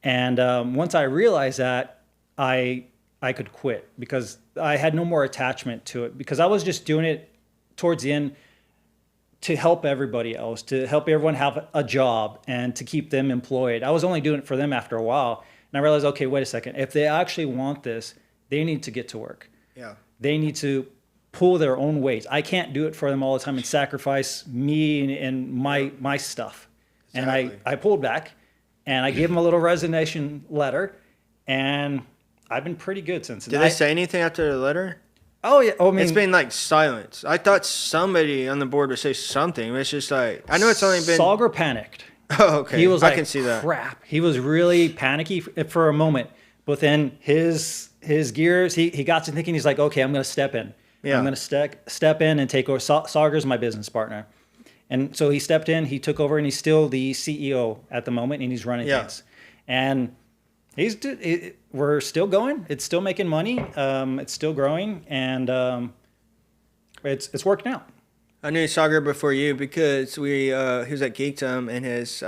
And once I realized that, I could quit because I had no more attachment to it because I was just doing it towards the end to help everybody else, to help everyone have a job and to keep them employed. I was only doing it for them after a while. And I realized, okay, wait a second. If they actually want this, they need to get to work. Yeah. They need to pull their own weight. I can't do it for them all the time and sacrifice me and my stuff. Exactly. And I pulled back. And I gave him a little resignation letter, and I've been pretty good since. Did they say anything after the letter? Oh yeah. Oh, I mean, it's been like silence. I thought somebody on the board would say something. It's just like, I know it's only been. Sauger panicked. Oh, okay. He was like, I can see that. Crap. He was really panicky for a moment, but then his gears, he got to thinking. He's like, okay, I'm going to step in. Yeah. I'm going to step in and take over. Sauger's my business partner. And so he stepped in, he took over, and he's still the CEO at the moment, and he's running things. And we're still going. It's still making money. It's still growing, and it's working out. I knew Sagar before you because he was at Geekdom, and his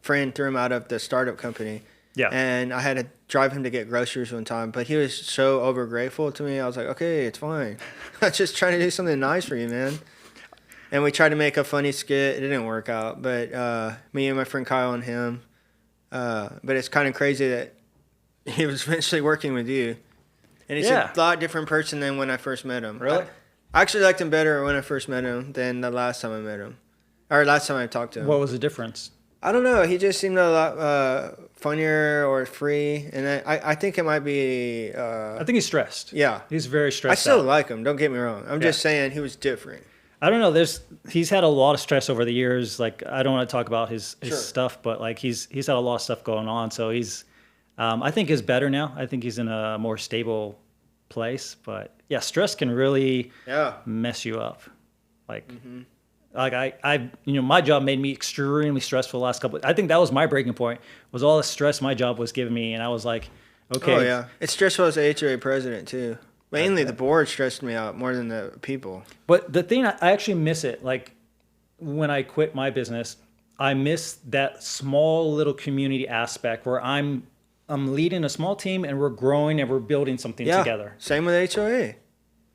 friend threw him out of the startup company. Yeah. And I had to drive him to get groceries one time, but he was so overgrateful to me. I was like, okay, it's fine. I'm just trying to do something nice for you, man. And we tried to make a funny skit. It didn't work out, but me and my friend Kyle and him. But it's kind of crazy that he was eventually working with you. And he's a lot different person than when I first met him. Really? I actually liked him better when I first met him than the last time I met him. Or last time I talked to him. What was the difference? I don't know. He just seemed a lot funnier or free. And I think it might be... I think he's stressed. Yeah. He's very stressed I still like him. Don't get me wrong. I'm just saying he was different. I don't know. He's had a lot of stress over the years. Like, I don't want to talk about his stuff, but like he's had a lot of stuff going on. So he's, I think he's better now. I think he's in a more stable place. But yeah, stress can really mess you up. Like, like I my job made me extremely stressful the last couple. I think that was my breaking point. Was all the stress my job was giving me, and I was like, okay. Oh yeah, it's stressful as a HOA president too. Mainly the board stressed me out more than the people. But the thing, I actually miss it. Like when I quit my business, I miss that small little community aspect where I'm leading a small team and we're growing and we're building something together. Same with HOA.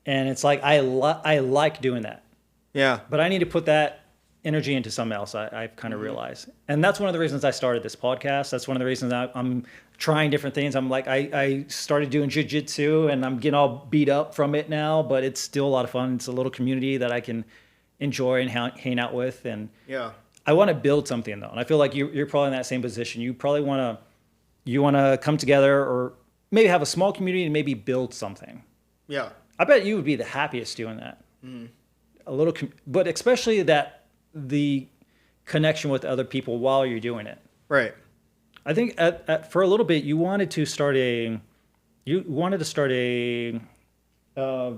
And it's like, I like doing that. Yeah. But I need to put that energy into something else, I've kind of realized. And that's one of the reasons I started this podcast. That's one of the reasons I'm trying different things. I'm like, I started doing jiu-jitsu and I'm getting all beat up from it now, but it's still a lot of fun. It's a little community that I can enjoy and hang out with. And I want to build something though. And I feel like you're probably in that same position. You probably want to come together or maybe have a small community and maybe build something. Yeah. I bet you would be the happiest doing that. A little, but especially the connection with other people while you're doing it. Right. I think for a little bit you wanted to start a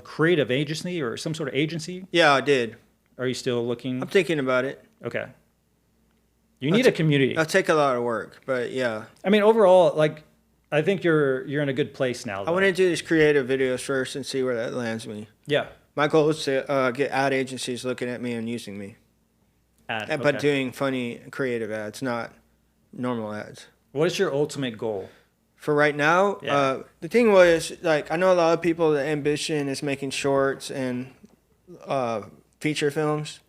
creative agency or some sort of agency. Yeah, I did. Are you still looking? I'm thinking about it. Okay. You need a community. It'll take a lot of work, but yeah. I mean, overall, like, I think you're in a good place now, though. I want to do these creative videos first and see where that lands me. Yeah. My goal is to get ad agencies looking at me and using me. But doing funny, creative ads, not normal ads. What is your ultimate goal? For right now, the thing was, like, I know a lot of people, the ambition is making shorts and feature films.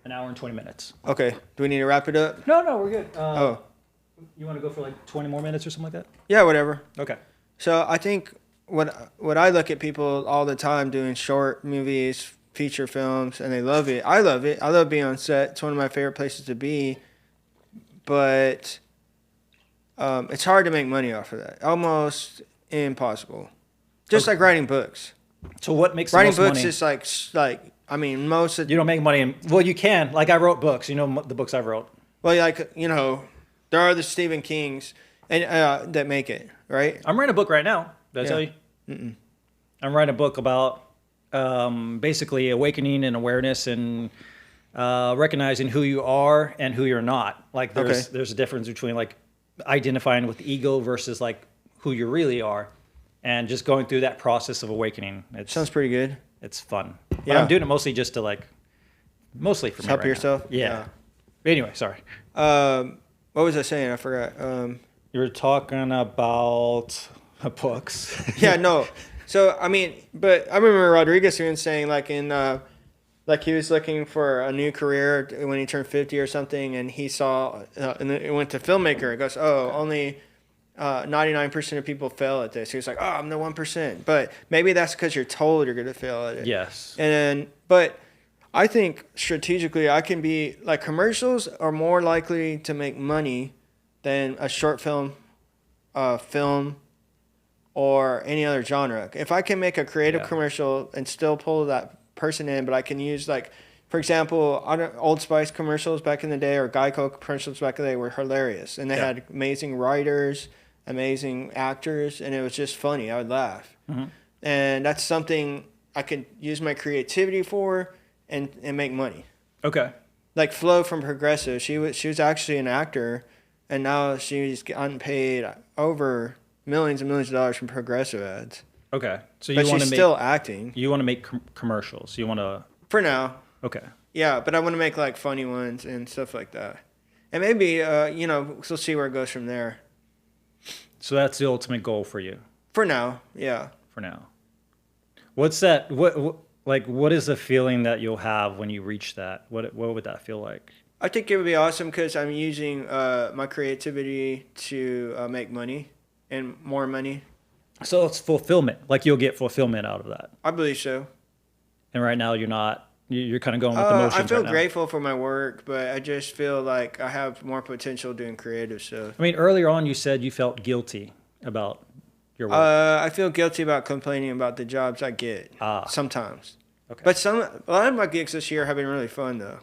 An hour and 20 minutes. Okay. Do we need to wrap it up? No, we're good. You want to go for like 20 more minutes or something like that? Yeah, whatever. Okay. So I think what I look at people all the time doing short movies, feature films, and they love it. I love it. I love being on set. It's one of my favorite places to be. But it's hard to make money off of that. Almost impossible. Just like writing books. So what makes writing the most books money? is like I mean most of you don't make money. Well, you can. Like I wrote books. You know the books I wrote. Well, like there are the Stephen Kings and that make it right. I'm writing a book right now. Did I tell you? Mm-mm. I'm writing a book about basically awakening and awareness and recognizing who you are and who you're not. Like there's a difference between like identifying with the ego versus like who you really are, and just going through that process of awakening. It sounds pretty good. It's fun. Yeah. But I'm doing it mostly just to mostly for me. Help yourself. Yeah. Anyway, sorry. What was I saying? I forgot. You were talking about books. Yeah, no. So, I mean, but I remember Rodriguez even saying like like he was looking for a new career when he turned 50 or something, and he saw, and it went to filmmaker. It goes, only 99% of people fail at this. He was like, I'm the 1%. But maybe that's because you're told you're going to fail at it. Yes. But I think strategically I can be, like commercials are more likely to make money than a short film or any other genre. If I can make a creative commercial and still pull that person in, but I can use like, for example, Old Spice commercials back in the day or Geico commercials back in the day were hilarious. And they had amazing writers, amazing actors, and it was just funny. I would laugh. Mm-hmm. And that's something I could use my creativity for and make money. Okay. Like Flo from Progressive, she was actually an actor, and now she's gotten paid over millions and millions of dollars from Progressive ads. Okay. So but she's still acting. You want to make commercials. You want to... For now. Okay. Yeah, but I want to make like funny ones and stuff like that. And maybe, we'll see where it goes from there. So that's the ultimate goal for you? For now, yeah. For now. What's that? What is the feeling that you'll have when you reach that? What would that feel like? I think it would be awesome because I'm using my creativity to make money and more money. So it's fulfillment. Like you'll get fulfillment out of that. I believe so. And right now you're not. You're kind of going with the motions. I feel right grateful for my work, but I just feel like I have more potential doing creative stuff. I mean, earlier on you said you felt guilty about your work. I feel guilty about complaining about the jobs I get sometimes. Okay. But a lot of my gigs this year have been really fun, though.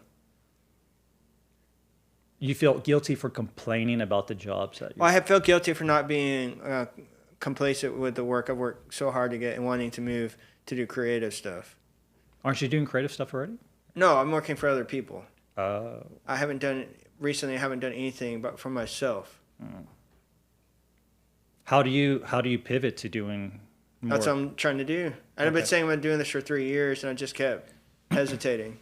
You feel guilty for complaining about the jobs that you... Well, I have felt guilty for not being complacent with the work I've worked so hard to get and wanting to move to do creative stuff. Aren't you doing creative stuff already? No, I'm working for other people. Oh. I haven't done anything but for myself. How do you pivot to doing more? That's what I'm trying to do. I've been saying I'm doing this for 3 years, and I just kept hesitating.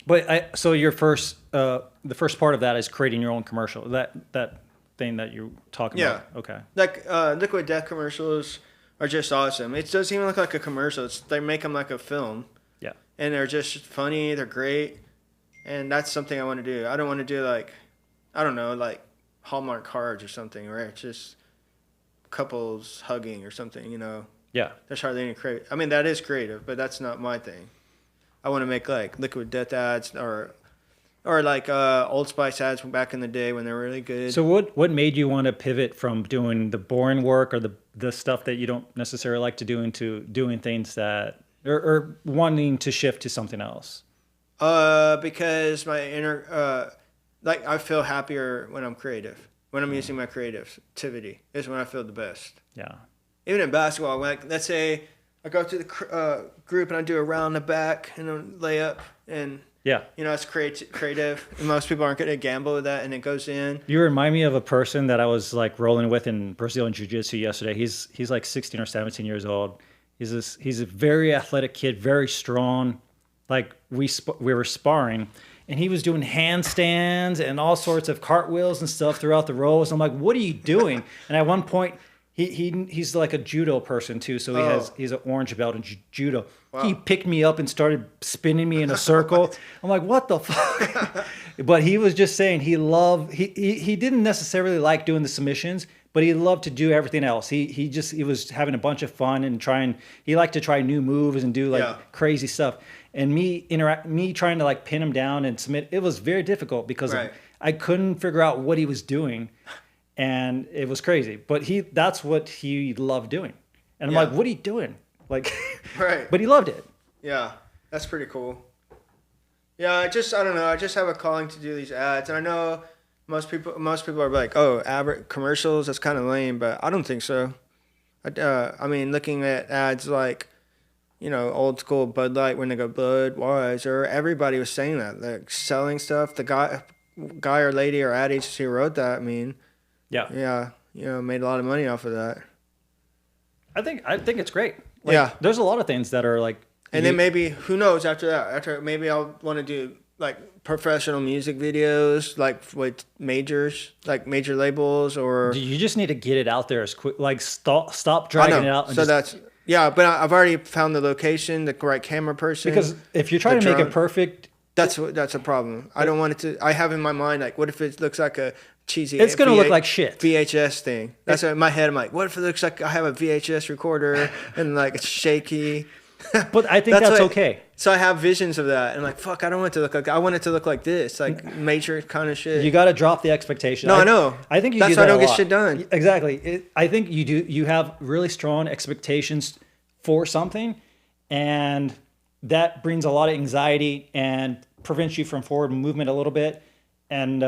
But so your the first part of that is creating your own commercial. That thing that you're talking about. Okay. Like Liquid Death commercials are just awesome. It doesn't even look like a commercial. They make them like a film. Yeah. And they're just funny. They're great. And that's something I want to do. I don't want to do like Hallmark cards or something, where it's just couples hugging or something, Yeah. There's hardly any creative. I mean, that is creative, but that's not my thing. I want to make like Liquid Death ads or like Old Spice ads from back in the day when they were really good. So what made you want to pivot from doing the boring work or the stuff that you don't necessarily like to do into doing things that or wanting to shift to something else? Because my inner I feel happier when I'm creative. When I'm using my creativity is when I feel the best. Yeah. Even in basketball, let's say I go through the group and I do a round the back and a layup and it's creative. And most people aren't going to gamble with that, and it goes in. You remind me of a person that I was like rolling with in Brazilian Jiu-Jitsu yesterday. He's like 16 or 17 years old. He's a very athletic kid, very strong. Like we were sparring, and he was doing handstands and all sorts of cartwheels and stuff throughout the rows. I'm like, what are you doing? And at one point, he's like a judo person too, so he's an orange belt in judo. Wow. He picked me up and started spinning me in a circle. I'm like, what the fuck? But he was just saying he didn't necessarily like doing the submissions, but he loved to do everything else. He was having a bunch of fun and he liked to try new moves and do crazy stuff. And me trying to like pin him down and submit, it was very difficult because I couldn't figure out what he was doing. And it was crazy, but that's what he loved doing. And I'm like, what are you doing? Like, but he loved it. Yeah. That's pretty cool. Yeah. I don't know. I just have a calling to do these ads. And I know most people are like, oh, commercials, that's kind of lame, but I don't think so. I mean, looking at ads like, old school Bud Light when they go Budweiser, everybody was saying that, like selling stuff. The guy or lady or ad agency who wrote that, I mean, yeah, made a lot of money off of that. I think it's great. Like, there's a lot of things that are like, and then maybe who knows after that? Maybe I'll want to do like professional music videos, like with major labels, or you just need to get it out there as quick. Like stop dragging it out. And but I've already found the location, the right camera person. Because if you're trying to make it perfect, that's a problem. I don't want it to. I have in my mind like, what if it looks like a cheesy? It's gonna look like shit. VHS thing. That's in my head. I'm like, what if it looks like I have a VHS recorder and like it's shaky? But I think that's okay. So I have visions of that, and like, fuck, I don't want it to look like. I want it to look like this, like Matrix kind of shit. You got to drop the expectation. No, I know. I think you that's do why that I don't a get lot. shit done. Exactly. I think you do. You have really strong expectations for something, and that brings a lot of anxiety and prevents you from forward movement a little bit. And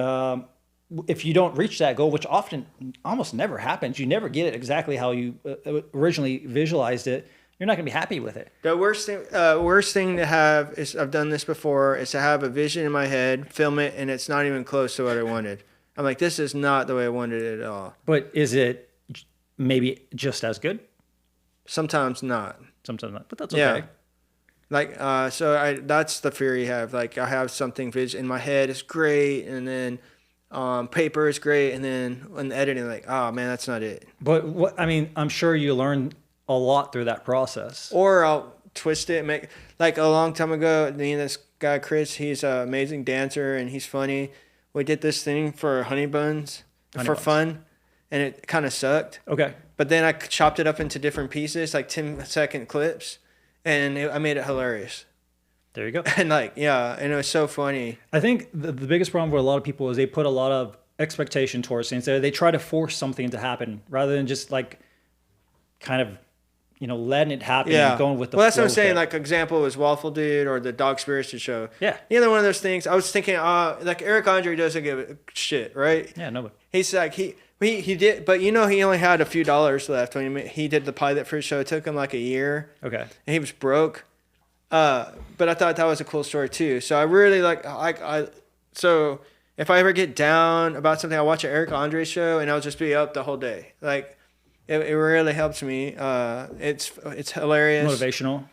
if you don't reach that goal, which often almost never happens, you never get it exactly how you originally visualized it. You're not going to be happy with it. The worst thing to have is, I've done this before, is to have a vision in my head, film it, and it's not even close to what I wanted. I'm like, this is not the way I wanted it at all. But is it maybe just as good? Sometimes not. Sometimes not, but that's okay. Yeah. Like, that's the fear you have. Like, I have something in my head is great, and then paper is great, and then when editing, like, oh man, that's not it. But what I mean, I'm sure you learn a lot through that process. Or I'll twist it, make like a long time ago. Me and this guy Chris, he's an amazing dancer and he's funny. We did this thing for honey buns for fun, and it kind of sucked. Okay. But then I chopped it up into different pieces, like 10-second clips, and I made it hilarious. There you go. And like, yeah, and it was so funny. I think the biggest problem with a lot of people is they put a lot of expectation towards things. They try to force something to happen rather than just like kind of, letting it happen and going with the flow. Well, that's what I'm saying. Like, example was Waffle Dude or the Dog Spirited Show. Yeah. Either one of those things. I was thinking, like Eric Andre doesn't give a shit, right? Yeah, nobody. He's like, he did, but he only had a few dollars left when he did the pilot for his show. It took him like a year. Okay. And he was broke. But I thought that was a cool story too. So I really so if I ever get down about something, I'll watch an Eric Andre show and I'll just be up the whole day. Like, it really helps me. It's hilarious. Motivational.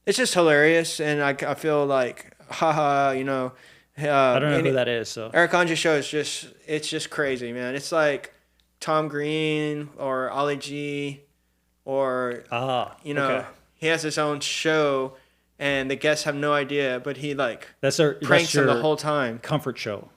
It's just hilarious, and I feel like, haha, I don't know who that is. So Eric Andre show is just crazy, man. It's like Tom Green or Ali G, or okay. He has his own show, and the guests have no idea, but he pranks them the whole time. Comfort show.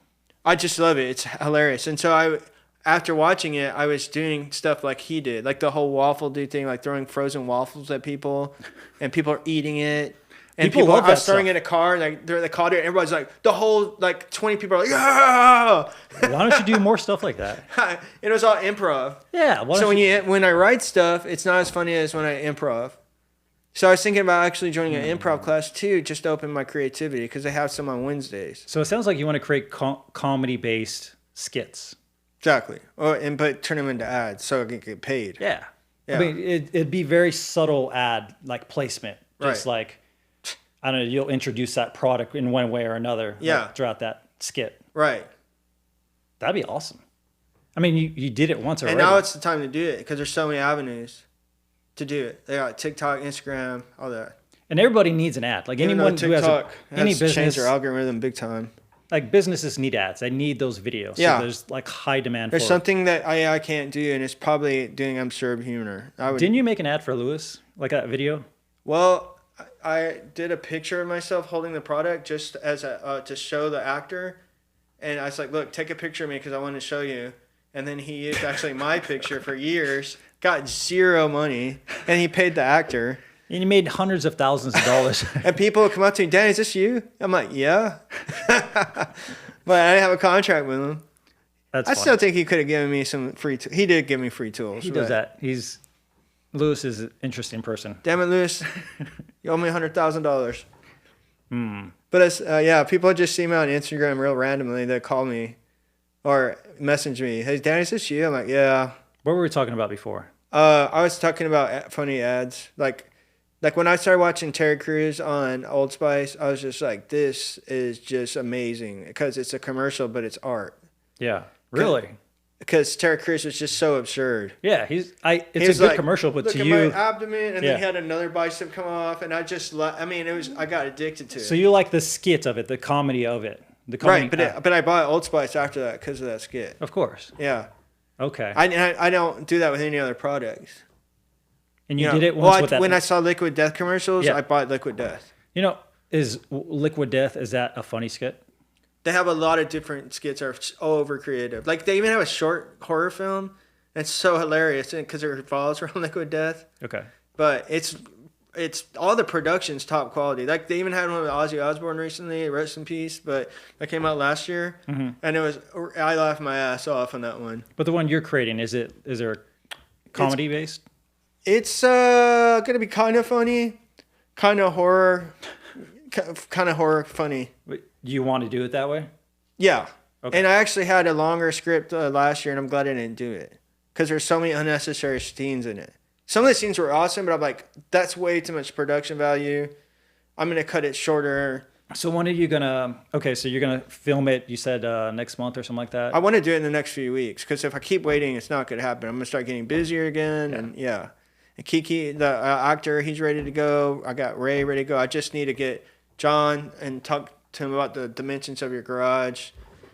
I just love it. It's hilarious, and so after watching it, I was doing stuff like he did, like the whole waffle dude thing, like throwing frozen waffles at people, and people are eating it. And people love that I was throwing in a car, like they caught it, and everybody's like, the whole 20 people are like, yeah. Why don't you do more stuff like that? It was all improv. Yeah. So when I write stuff, it's not as funny as when I improv. So I was thinking about actually joining an improv class too, just to open my creativity, because they have some on Wednesdays. So it sounds like you want to create comedy-based skits. Exactly. But turn them into ads so I can get paid. Yeah. I mean, it'd be very subtle ad like placement. Just like, I don't know, you'll introduce that product in one way or another throughout that skit. Right. That'd be awesome. I mean, you did it once already. And now it's the time to do it because there's so many avenues to do it. They got TikTok, Instagram, all that. And everybody needs an ad. Like anyone who has any business. Change their algorithm big time. Like businesses need ads. They need those videos. Yeah. So there's like high demand there's for something that I can't do, and it's probably doing absurd humor. Didn't you make an ad for Lewis? Like that video? Well, I did a picture of myself holding the product just as to show the actor. And I was like, look, take a picture of me because I want to show you. And then he used actually my picture for years, got zero money, and he paid the actor. And you made hundreds of thousands of dollars. And people would come up to me, Danny, is this you? I'm like, yeah. But I didn't have a contract with him. I still think he could have given me some free tools. He did give me free tools. He does that. Lewis is an interesting person. Damn it, Lewis. You owe me $100,000. But it's, people just see me on Instagram real randomly. They call me or message me. Hey, Danny, is this you? I'm like, yeah. What were we talking about before? I was talking about funny ads. Like when I started watching Terry Crews on Old Spice, I was just like, this is just amazing because it's a commercial, but it's art. Yeah, really. Because Terry Crews was just so absurd. Yeah, it's a good commercial, but to you, look at my abdomen, and then he had another bicep come off, and I got addicted to it. So you like the skit of it, the comedy of it, right? But I bought Old Spice after that because of that skit. Of course. Yeah. Okay. I don't do that with any other products. And you did it once with that. When I saw Liquid Death commercials, I bought Liquid Death. Is Liquid Death, is that a funny skit? They have a lot of different skits that are all over creative. Like they even have a short horror film. That's so hilarious because it revolves around Liquid Death. Okay. But it's it's all the production's top quality. Like they even had one with Ozzy Osbourne recently, rest in peace, but that came out last year, and I laughed my ass off on that one. But the one you're creating, is there comedy based? It's gonna be kind of funny, kind of horror funny. Do you want to do it that way? Yeah. Okay. And I actually had a longer script last year, and I'm glad I didn't do it because there's so many unnecessary scenes in it. Some of the scenes were awesome, but I'm like, that's way too much production value. I'm gonna cut it shorter. So when are you gonna? Okay, so you're gonna film it. You said next month or something like that. I want to do it in the next few weeks because if I keep waiting, it's not gonna happen. I'm gonna start getting busier again, and And Kiki, the actor, he's ready to go. I got Ray ready to go. I just need to get John and talk to him about the dimensions of your garage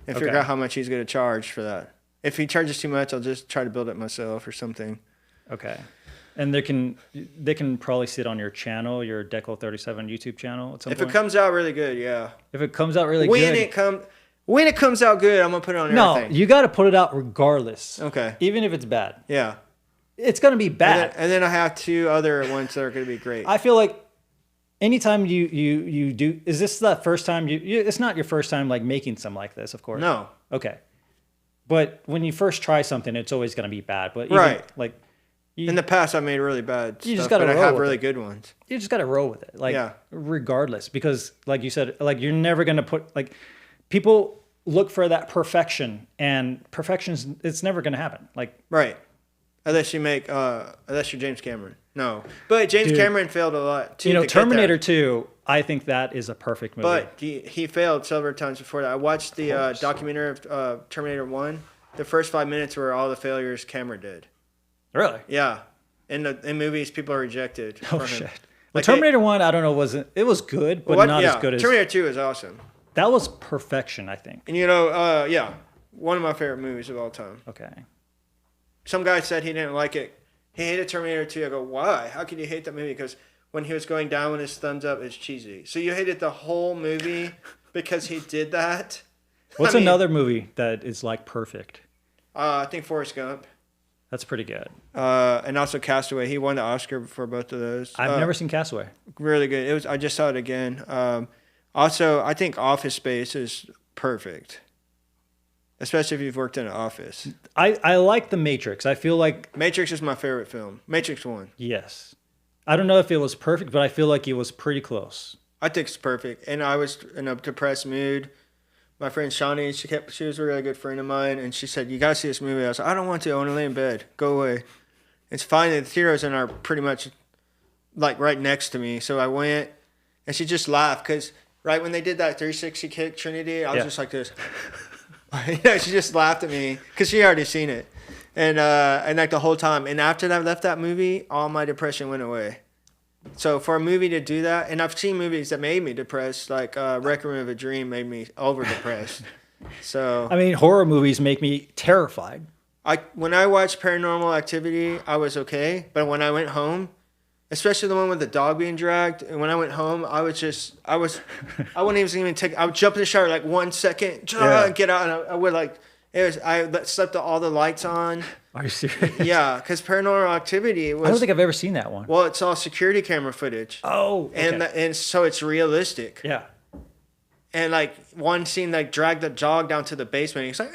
and figure out how much he's going to charge for that. If he charges too much, I'll just try to build it myself or something. Okay. And they can probably see it on your channel, your Deco 37 YouTube channel at some point. If it comes out really good, yeah. If it comes out really good. When it comes out good, I'm going to put it on everything. No, you got to put it out regardless. Okay. Even if it's bad. Yeah. It's going to be bad. And then I have 2 other ones that are going to be great. I feel like anytime you do, is this the first time it's not your first time like making something like this, of course. No. Okay. But when you first try something, it's always going to be bad. But even, like in the past, I made really bad stuff, just gotta but I roll have with really it. good ones. You just got to roll with it. Like, regardless, because like you said, like you're never going to put like people look for that perfection, and perfection's it's never going to happen. Like, right. Unless you're James Cameron. No. But James Cameron failed a lot too. You know, Terminator 2, I think that is a perfect movie. But he failed several times before that. I watched the documentary of Terminator 1. The first 5 minutes were all the failures Cameron did. Really? Yeah. In movies, people are rejected. Oh, shit. Well, Terminator 1, I don't know, it was good, but not as good as... Terminator 2 is awesome. That was perfection, I think. And you know, one of my favorite movies of all time. Okay. Some guy said he didn't like it. He hated Terminator 2. I go, why? How could you hate that movie? Because when he was going down with his thumbs up, it's cheesy. So you hated the whole movie because he did that? What's another movie that is like perfect? I think Forrest Gump. That's pretty good. And also Castaway. He won the Oscar for both of those. I've never seen Castaway. Really good. I just saw it again. Also, I think Office Space is perfect. Especially if you've worked in an office. I like The Matrix. I feel like... Matrix is my favorite film. Matrix 1. Yes. I don't know if it was perfect, but I feel like it was pretty close. I think it's perfect. And I was in a depressed mood. My friend Shawnee, she was a really good friend of mine, and she said, you got to see this movie. I was like, I don't want to. I want to lay in bed. Go away. It's fine. The theaters are pretty much like right next to me. So I went, and she just laughed because right when they did that 360 kick Trinity, I was just like this. She just laughed at me because she already seen it, and like the whole time. And after I left that movie, all my depression went away. So for a movie to do that, and I've seen movies that made me depressed, like Requiem of a Dream made me over depressed. So I mean, horror movies make me terrified. When I watched Paranormal Activity, I was okay, but when I went home, especially the one with the dog being dragged, and when I went home, I wouldn't even take. I would jump in the shower like 1 second, get out, and I would like. I slept all the lights on. Are you serious? Yeah, because Paranormal Activity was... I don't think I've ever seen that one. Well, it's all security camera footage. Oh, okay. And so it's realistic. Yeah. And like one scene, like drag the dog down to the basement. He's like,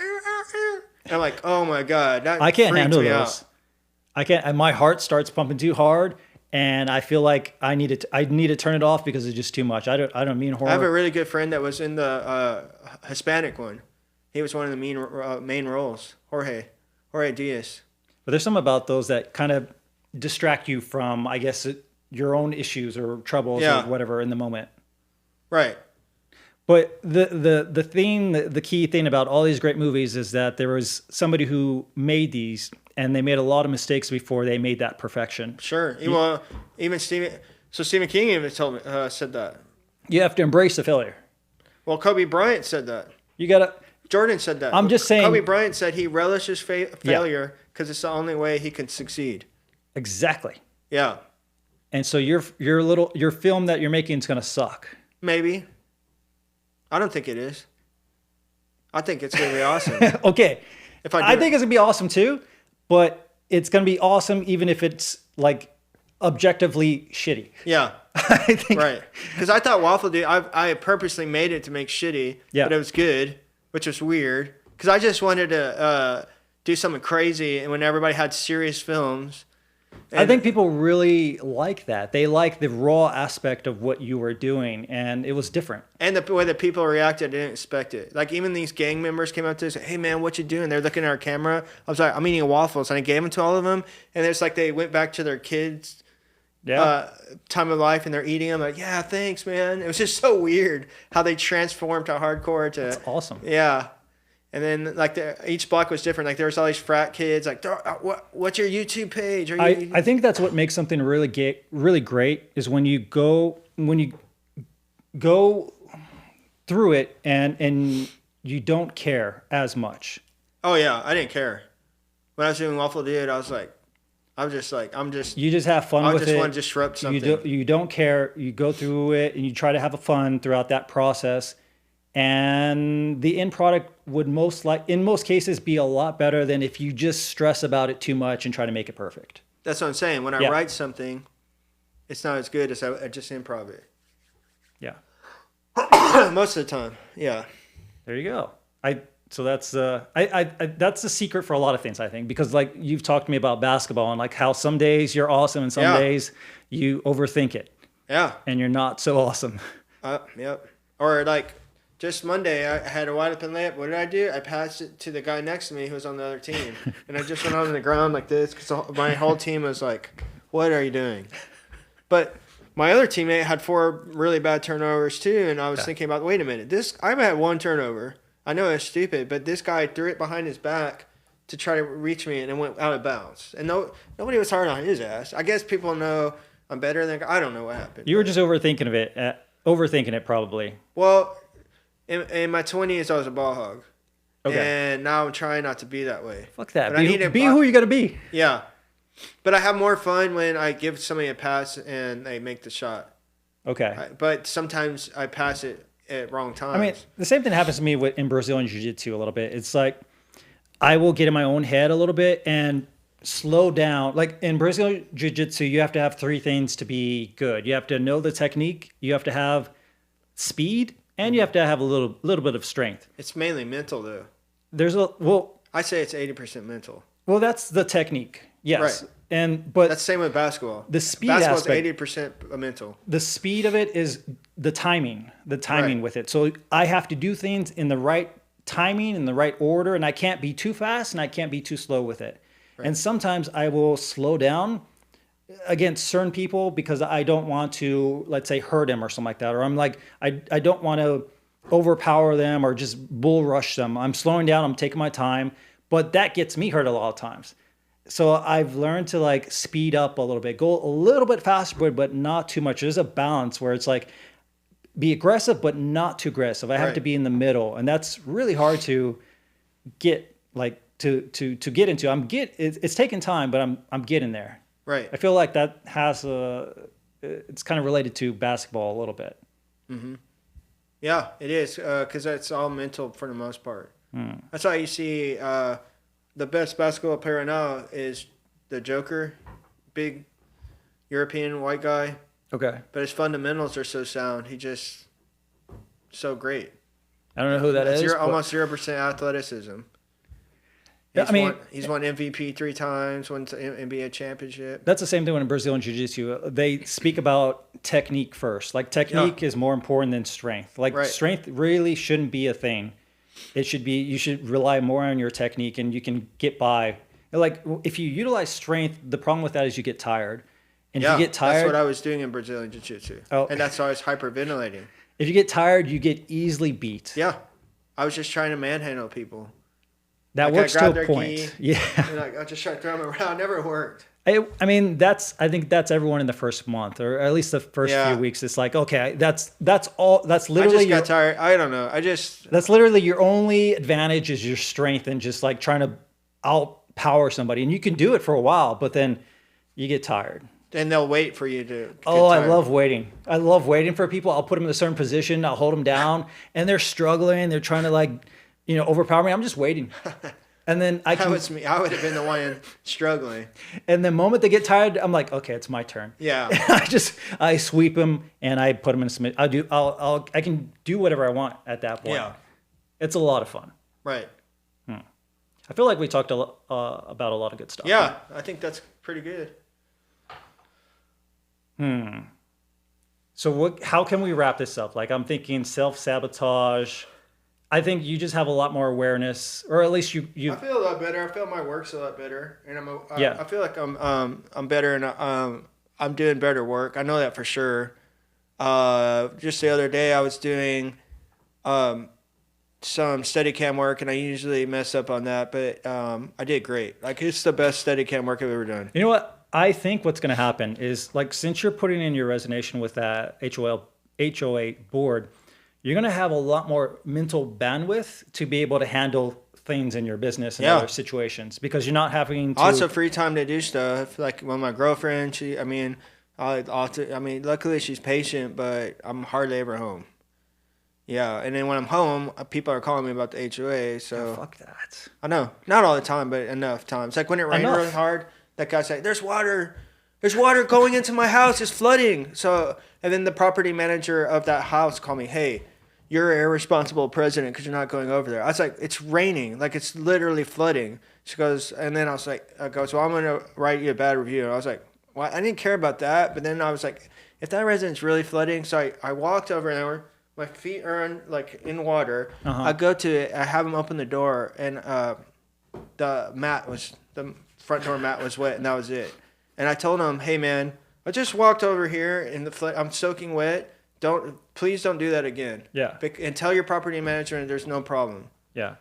and I'm like, oh my god, that I can't handle those. Out. I can't. And my heart starts pumping too hard, and I feel like I need to turn it off because it's just too much. I don't mean horror. I have a really good friend that was in the Hispanic one. He was one of the main roles, Jorge Diaz. But there's some about those that kind of distract you from, I guess, your own issues or troubles or whatever in the moment. Right. But the key thing about all these great movies is that there was somebody who made these, and they made a lot of mistakes before they made that perfection. Sure. Even Stephen King even said that. You have to embrace the failure. Well, Kobe Bryant said that. Jordan said that. I'm just saying. Kobe Bryant said he relishes failure because it's the only way he can succeed. Exactly. Yeah. And so your film that you're making is going to suck. Maybe. I don't think it is. I think it's going to be awesome. Okay. I think it's going to be awesome too, but it's going to be awesome even if it's like objectively shitty. Yeah. I think. Right. Because I thought Waffle Dude, I purposely made it to make shitty, but it was good, which was weird. Because I just wanted to do something crazy, and when everybody had serious films. I think people really like that. They like the raw aspect of what you were doing, and it was different. And the way that people reacted, I didn't expect it. Like, even these gang members came up to us and said, hey, man, what you doing? They're looking at our camera. I was like, I'm eating waffles, and I gave them to all of them. And it's like they went back to their kids' time of life, and they're eating them. Like, yeah, thanks, man. It was just so weird how they transformed to hardcore. That's awesome. Yeah. And then, like, each block was different. Like, there was all these frat kids. Like, what's your YouTube page? I think that's what makes something really great is when you go through it and you don't care as much. Oh yeah, I didn't care when I was doing Waffle Dude. I was like, you just have fun with it. I just want to disrupt something. You don't care. You go through it and you try to have fun throughout that process. And the end product would in most cases be a lot better than if you just stress about it too much and try to make it perfect. That's what I'm saying. When I write something, it's not as good as I just improv it. Yeah. Most of the time. Yeah. There you go. So that's that's the secret for a lot of things, I think, because like you've talked to me about basketball and like how some days you're awesome and some days you overthink it. Yeah. And you're not so awesome. Yep. Or like, just Monday, I had a wide open layup. What did I do? I passed it to the guy next to me who was on the other team. And I just went on the ground like this because my whole team was like, what are you doing? But my other teammate had 4 really bad turnovers too. And I was thinking about, wait a minute. I've had 1 turnover. I know it's stupid, but this guy threw it behind his back to try to reach me and it went out of bounds. And nobody was hard on his ass. I guess people know I'm better than I don't know what happened. You were just overthinking it probably. Well, in my 20s, I was a ball hog. Okay. And now I'm trying not to be that way. Fuck that. But be who you got to be. Yeah. But I have more fun when I give somebody a pass and they make the shot. Okay. But sometimes I pass it at wrong times. I mean, the same thing happens to me in Brazilian Jiu-Jitsu a little bit. It's like I will get in my own head a little bit and slow down. Like in Brazilian Jiu-Jitsu, you have to have 3 things to be good. You have to know the technique. You have to have speed. And you have to have a little bit of strength. It's mainly mental, though. I say it's 80% mental. Well, that's the technique. Yes. Right. But that's the same with basketball. The speed basketball's aspect. 80% mental. The speed of it is the timing with it. So I have to do things in the right timing, in the right order, and I can't be too fast and I can't be too slow with it. Right. And sometimes I will slow down against certain people because I don't want to, let's say, hurt them or something like that. Or I'm like, I don't want to overpower them or just bull rush them. I'm slowing down. I'm taking my time. But that gets me hurt a lot of times. So I've learned to like speed up a little bit, go a little bit faster, but not too much. There's a balance where it's like be aggressive, but not too aggressive. I have to be in the middle. And that's really hard to get like to get into. It's taking time, but I'm getting there. Right. I feel like that it's kind of related to basketball a little bit. Mm-hmm. Yeah, it is, because that's all mental for the most part. That's why you see the best basketball player right now is the Joker, big European white guy. Okay. But his fundamentals are so sound. He just so great. I don't know who that is. Almost 0% athleticism. He's won MVP 3 times, won NBA championship. That's the same thing in Brazilian Jiu-Jitsu. They speak about technique first. Like technique is more important than strength. Like strength really shouldn't be a thing. It should be, you should rely more on your technique and you can get by. Like if you utilize strength, the problem with that is you get tired. And if you get tired, that's what I was doing in Brazilian Jiu-Jitsu. Oh. And that's why I was hyperventilating. If you get tired, you get easily beat. Yeah. I was just trying to manhandle people. That works to a point. Yeah. And I just tried to throw them around. It never worked. I think that's everyone in the first month, or at least the first few weeks. It's like, okay, that's all. That's literally. I just got tired. I don't know. That's literally your only advantage is your strength and just like trying to outpower somebody, and you can do it for a while, but then you get tired. And they'll wait for you to. I love waiting. I love waiting for people. I'll put them in a certain position. I'll hold them down, and they're struggling. They're trying to overpower me. I'm just waiting. And then That was me. I would have been the one struggling. And the moment they get tired, I'm like, okay, it's my turn. Yeah. I sweep them and I put them in submit. I can do whatever I want at that point. Yeah. It's a lot of fun. Right. I feel like we talked about a lot of good stuff. Yeah, I think that's pretty good. So how can we wrap this up? Like, I'm thinking self-sabotage. I think you just have a lot more awareness, or at least you. I feel a lot better. I feel my work's a lot better, and Yeah. I feel like I'm better, and I'm doing better work. I know that for sure. Just the other day, I was doing some Steadicam work, and I usually mess up on that, but I did great. Like, it's the best Steadicam work I've ever done. You know what? I think what's going to happen is, like, since you're putting in your resignation with that HOA board, you're going to have a lot more mental bandwidth to be able to handle things in your business and other situations, because you're not having to... Also free time to do stuff. Like, when my girlfriend, luckily she's patient, but I'm hardly ever home. Yeah, and then when I'm home, people are calling me about the HOA, so... Oh, fuck that. I know. Not all the time, but enough times. Like, when it rained really hard, that guy's like, there's water going into my house, it's flooding. So, and then the property manager of that house called me, hey, you're an irresponsible president because you're not going over there. I was like, it's raining. Like, it's literally flooding. She goes, and then I goes, well, I'm going to write you a bad review. And I was like, well, I didn't care about that. But then I was like, if that resident's really flooding. So I walked over there. My feet are in water. I go to it. I have him open the door, and the front door mat was wet, and that was it. And I told him, hey man, I just walked over here in the flood. I'm soaking wet. Please don't do that again. Yeah. And tell your property manager there's no problem. Yeah.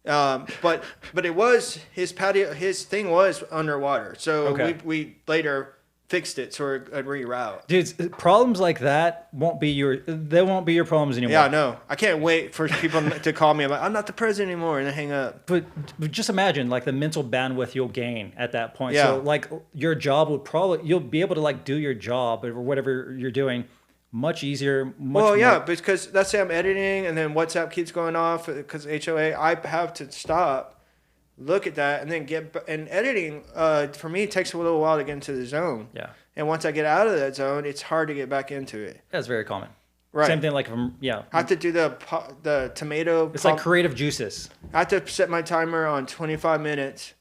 But it was his patio. His thing was underwater. So we later fixed it, so it reroute. Dudes, problems like that won't be your problems anymore. Yeah, no. I can't wait for people to call me. I'm not the president anymore, and then hang up. But just imagine, like, the mental bandwidth you'll gain at that point. Yeah. So, like, your job you'll be able to, like, do your job or whatever you're doing much easier. Because let's say I'm editing, and then WhatsApp keeps going off because HOA, I have to stop, look at that, and then and editing for me takes a little while to get into the zone. Yeah. And once I get out of that zone, it's hard to get back into it. That's very common. Right. Same thing, like, I have to do the tomato. It's like creative juices. I have to set my timer on 25 minutes.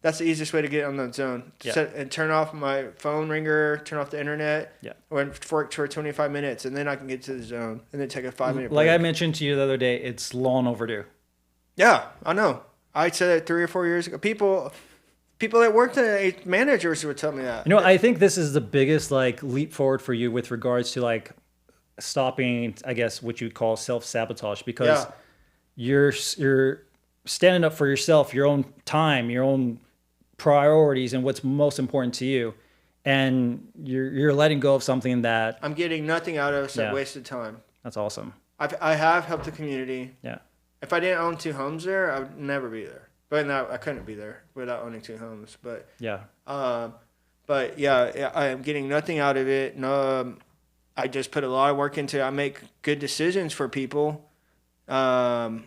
That's the easiest way to get on the zone. Yeah. And turn off my phone ringer, turn off the internet. Yeah. For 25 minutes, and then I can get to the zone, and then take a 5-minute break. Like I mentioned to you the other day, it's long overdue. Yeah, I know. I said it 3 or 4 years ago. People that worked at managers would tell me that. You know, I think this is the biggest, like, leap forward for you with regards to, like, stopping, I guess, what you would call self-sabotage, because you're standing up for yourself, your own time, your own priorities, and what's most important to you, and you're letting go of something that I'm getting nothing out of except wasted time. That's awesome. I have helped the community. Yeah. If I didn't own 2 homes there, I would never be there. But now I couldn't be there without owning 2 homes. But I am getting nothing out of it. No, I just put a lot of work into it. I make good decisions for people. People,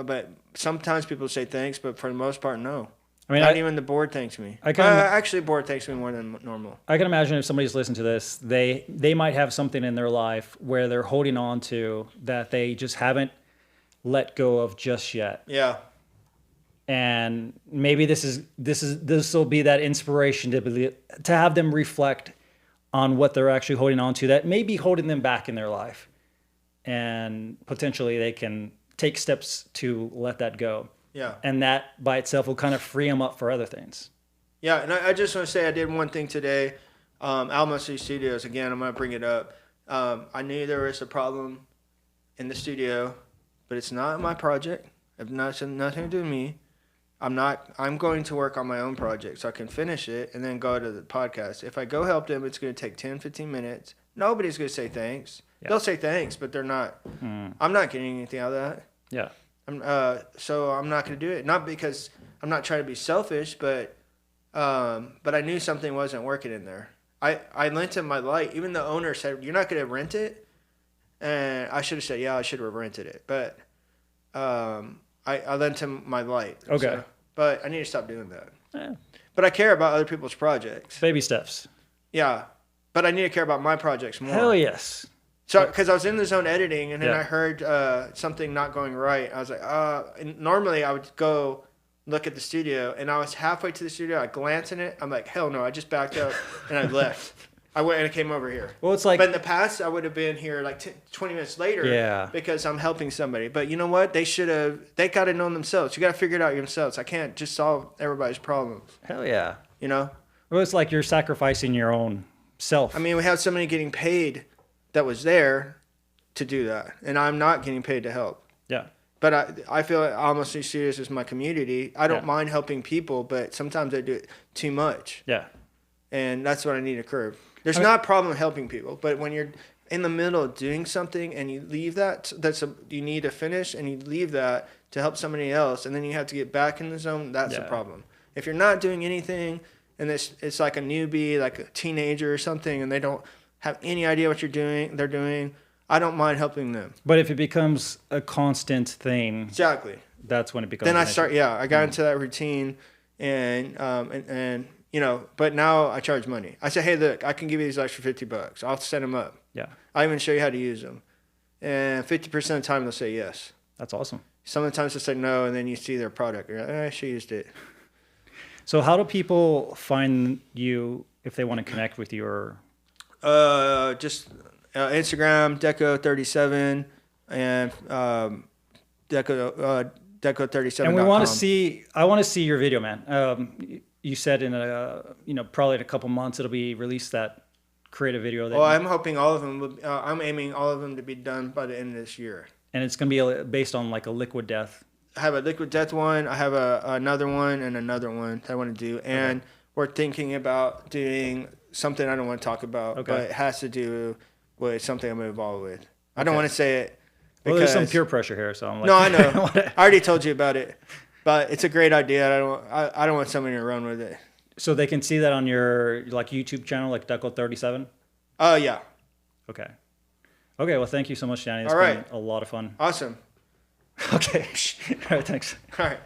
but sometimes people say thanks, but for the most part, no. I mean, not even the board thanks me. Actually, board thanks me more than normal. I can imagine if somebody's listening to this, they might have something in their life where they're holding on to that they just haven't let go of just yet. Yeah. And maybe this will be that inspiration to have them reflect on what they're actually holding on to that may be holding them back in their life, and potentially they can take steps to let that go. Yeah. And that by itself will kind of free them up for other things. Yeah, and I just want to say I did one thing today. Alamo City Studios, again, I'm going to bring it up. I knew there was a problem in the studio, but it's not my project. It's nothing to do with me. I'm going to work on my own project so I can finish it and then go to the podcast. If I go help them, it's going to take 10, 15 minutes. Nobody's going to say thanks. Yeah. They'll say thanks, but they're not. I'm not getting anything out of that. Yeah. So I'm not going to do it. Not because I'm not trying to be selfish, but I knew something wasn't working in there. I lent him my light. Even the owner said, "You're not going to rent it?" And I should have said, "Yeah, I should have rented it." But I lent him my light. Okay. So, but I need to stop doing that. Yeah. But I care about other people's projects. Baby steps. Yeah. But I need to care about my projects more. Hell yes. So, because I was in the zone editing, and then Yeah. I heard something not going right. I was like, and normally I would go look at the studio, and I was halfway to the studio. I glanced in it. I'm like, hell no. I just backed up, and I left. I went and I came over here. Well, it's like... But in the past, I would have been here like 20 minutes later. Yeah. Because I'm helping somebody. But you know what? They got to know themselves. You got to figure it out themselves. I can't just solve everybody's problems. Hell yeah. You know? Well, it's like you're sacrificing your own self. I mean, we have somebody getting paid that was there to do that. And I'm not getting paid to help. Yeah. But I feel almost as serious as my community. I don't mind helping people, but sometimes I do it too much. Yeah. And that's what I need to curb. There's not a problem helping people, but when you're in the middle of doing something and you leave that, you need to finish, and you leave that to help somebody else, and then you have to get back in the zone, that's a problem. If you're not doing anything, and it's like a newbie, like a teenager or something, and they don't have any idea what they're doing, I don't mind helping them. But if it becomes a constant thing, exactly, that's when it becomes. Then I got into that routine, and you know, but now I charge money. I say, hey, look, I can give you these extra $50. I'll set them up. Yeah. I even show you how to use them. And 50% of the time they'll say yes. That's awesome. Some of the times they'll say no, and then you see their product. You're like, she used it. So how do people find you if they want to connect with you? Or just Instagram, Deco37, and Deco37. And we want to see. I want to see your video, man. You said in probably in a couple months it'll be released, that creative video. Well, I'm hoping all of them. I'm aiming all of them to be done by the end of this year. And it's gonna be based on like a liquid death. I have a liquid death one. I have another one and another one that I want to do, and we're thinking about doing something I don't want to talk about, but it has to do with something I'm involved with. I don't want to say it. Well, there's some peer pressure here, so I'm like. No, I know. I already told you about it. But it's a great idea. I don't want somebody to run with it. So they can see that on your like YouTube channel, like Deco37? Yeah. Okay. Okay, well, thank you so much, Danny. It's been a lot of fun. Awesome. Okay. All right, thanks. All right.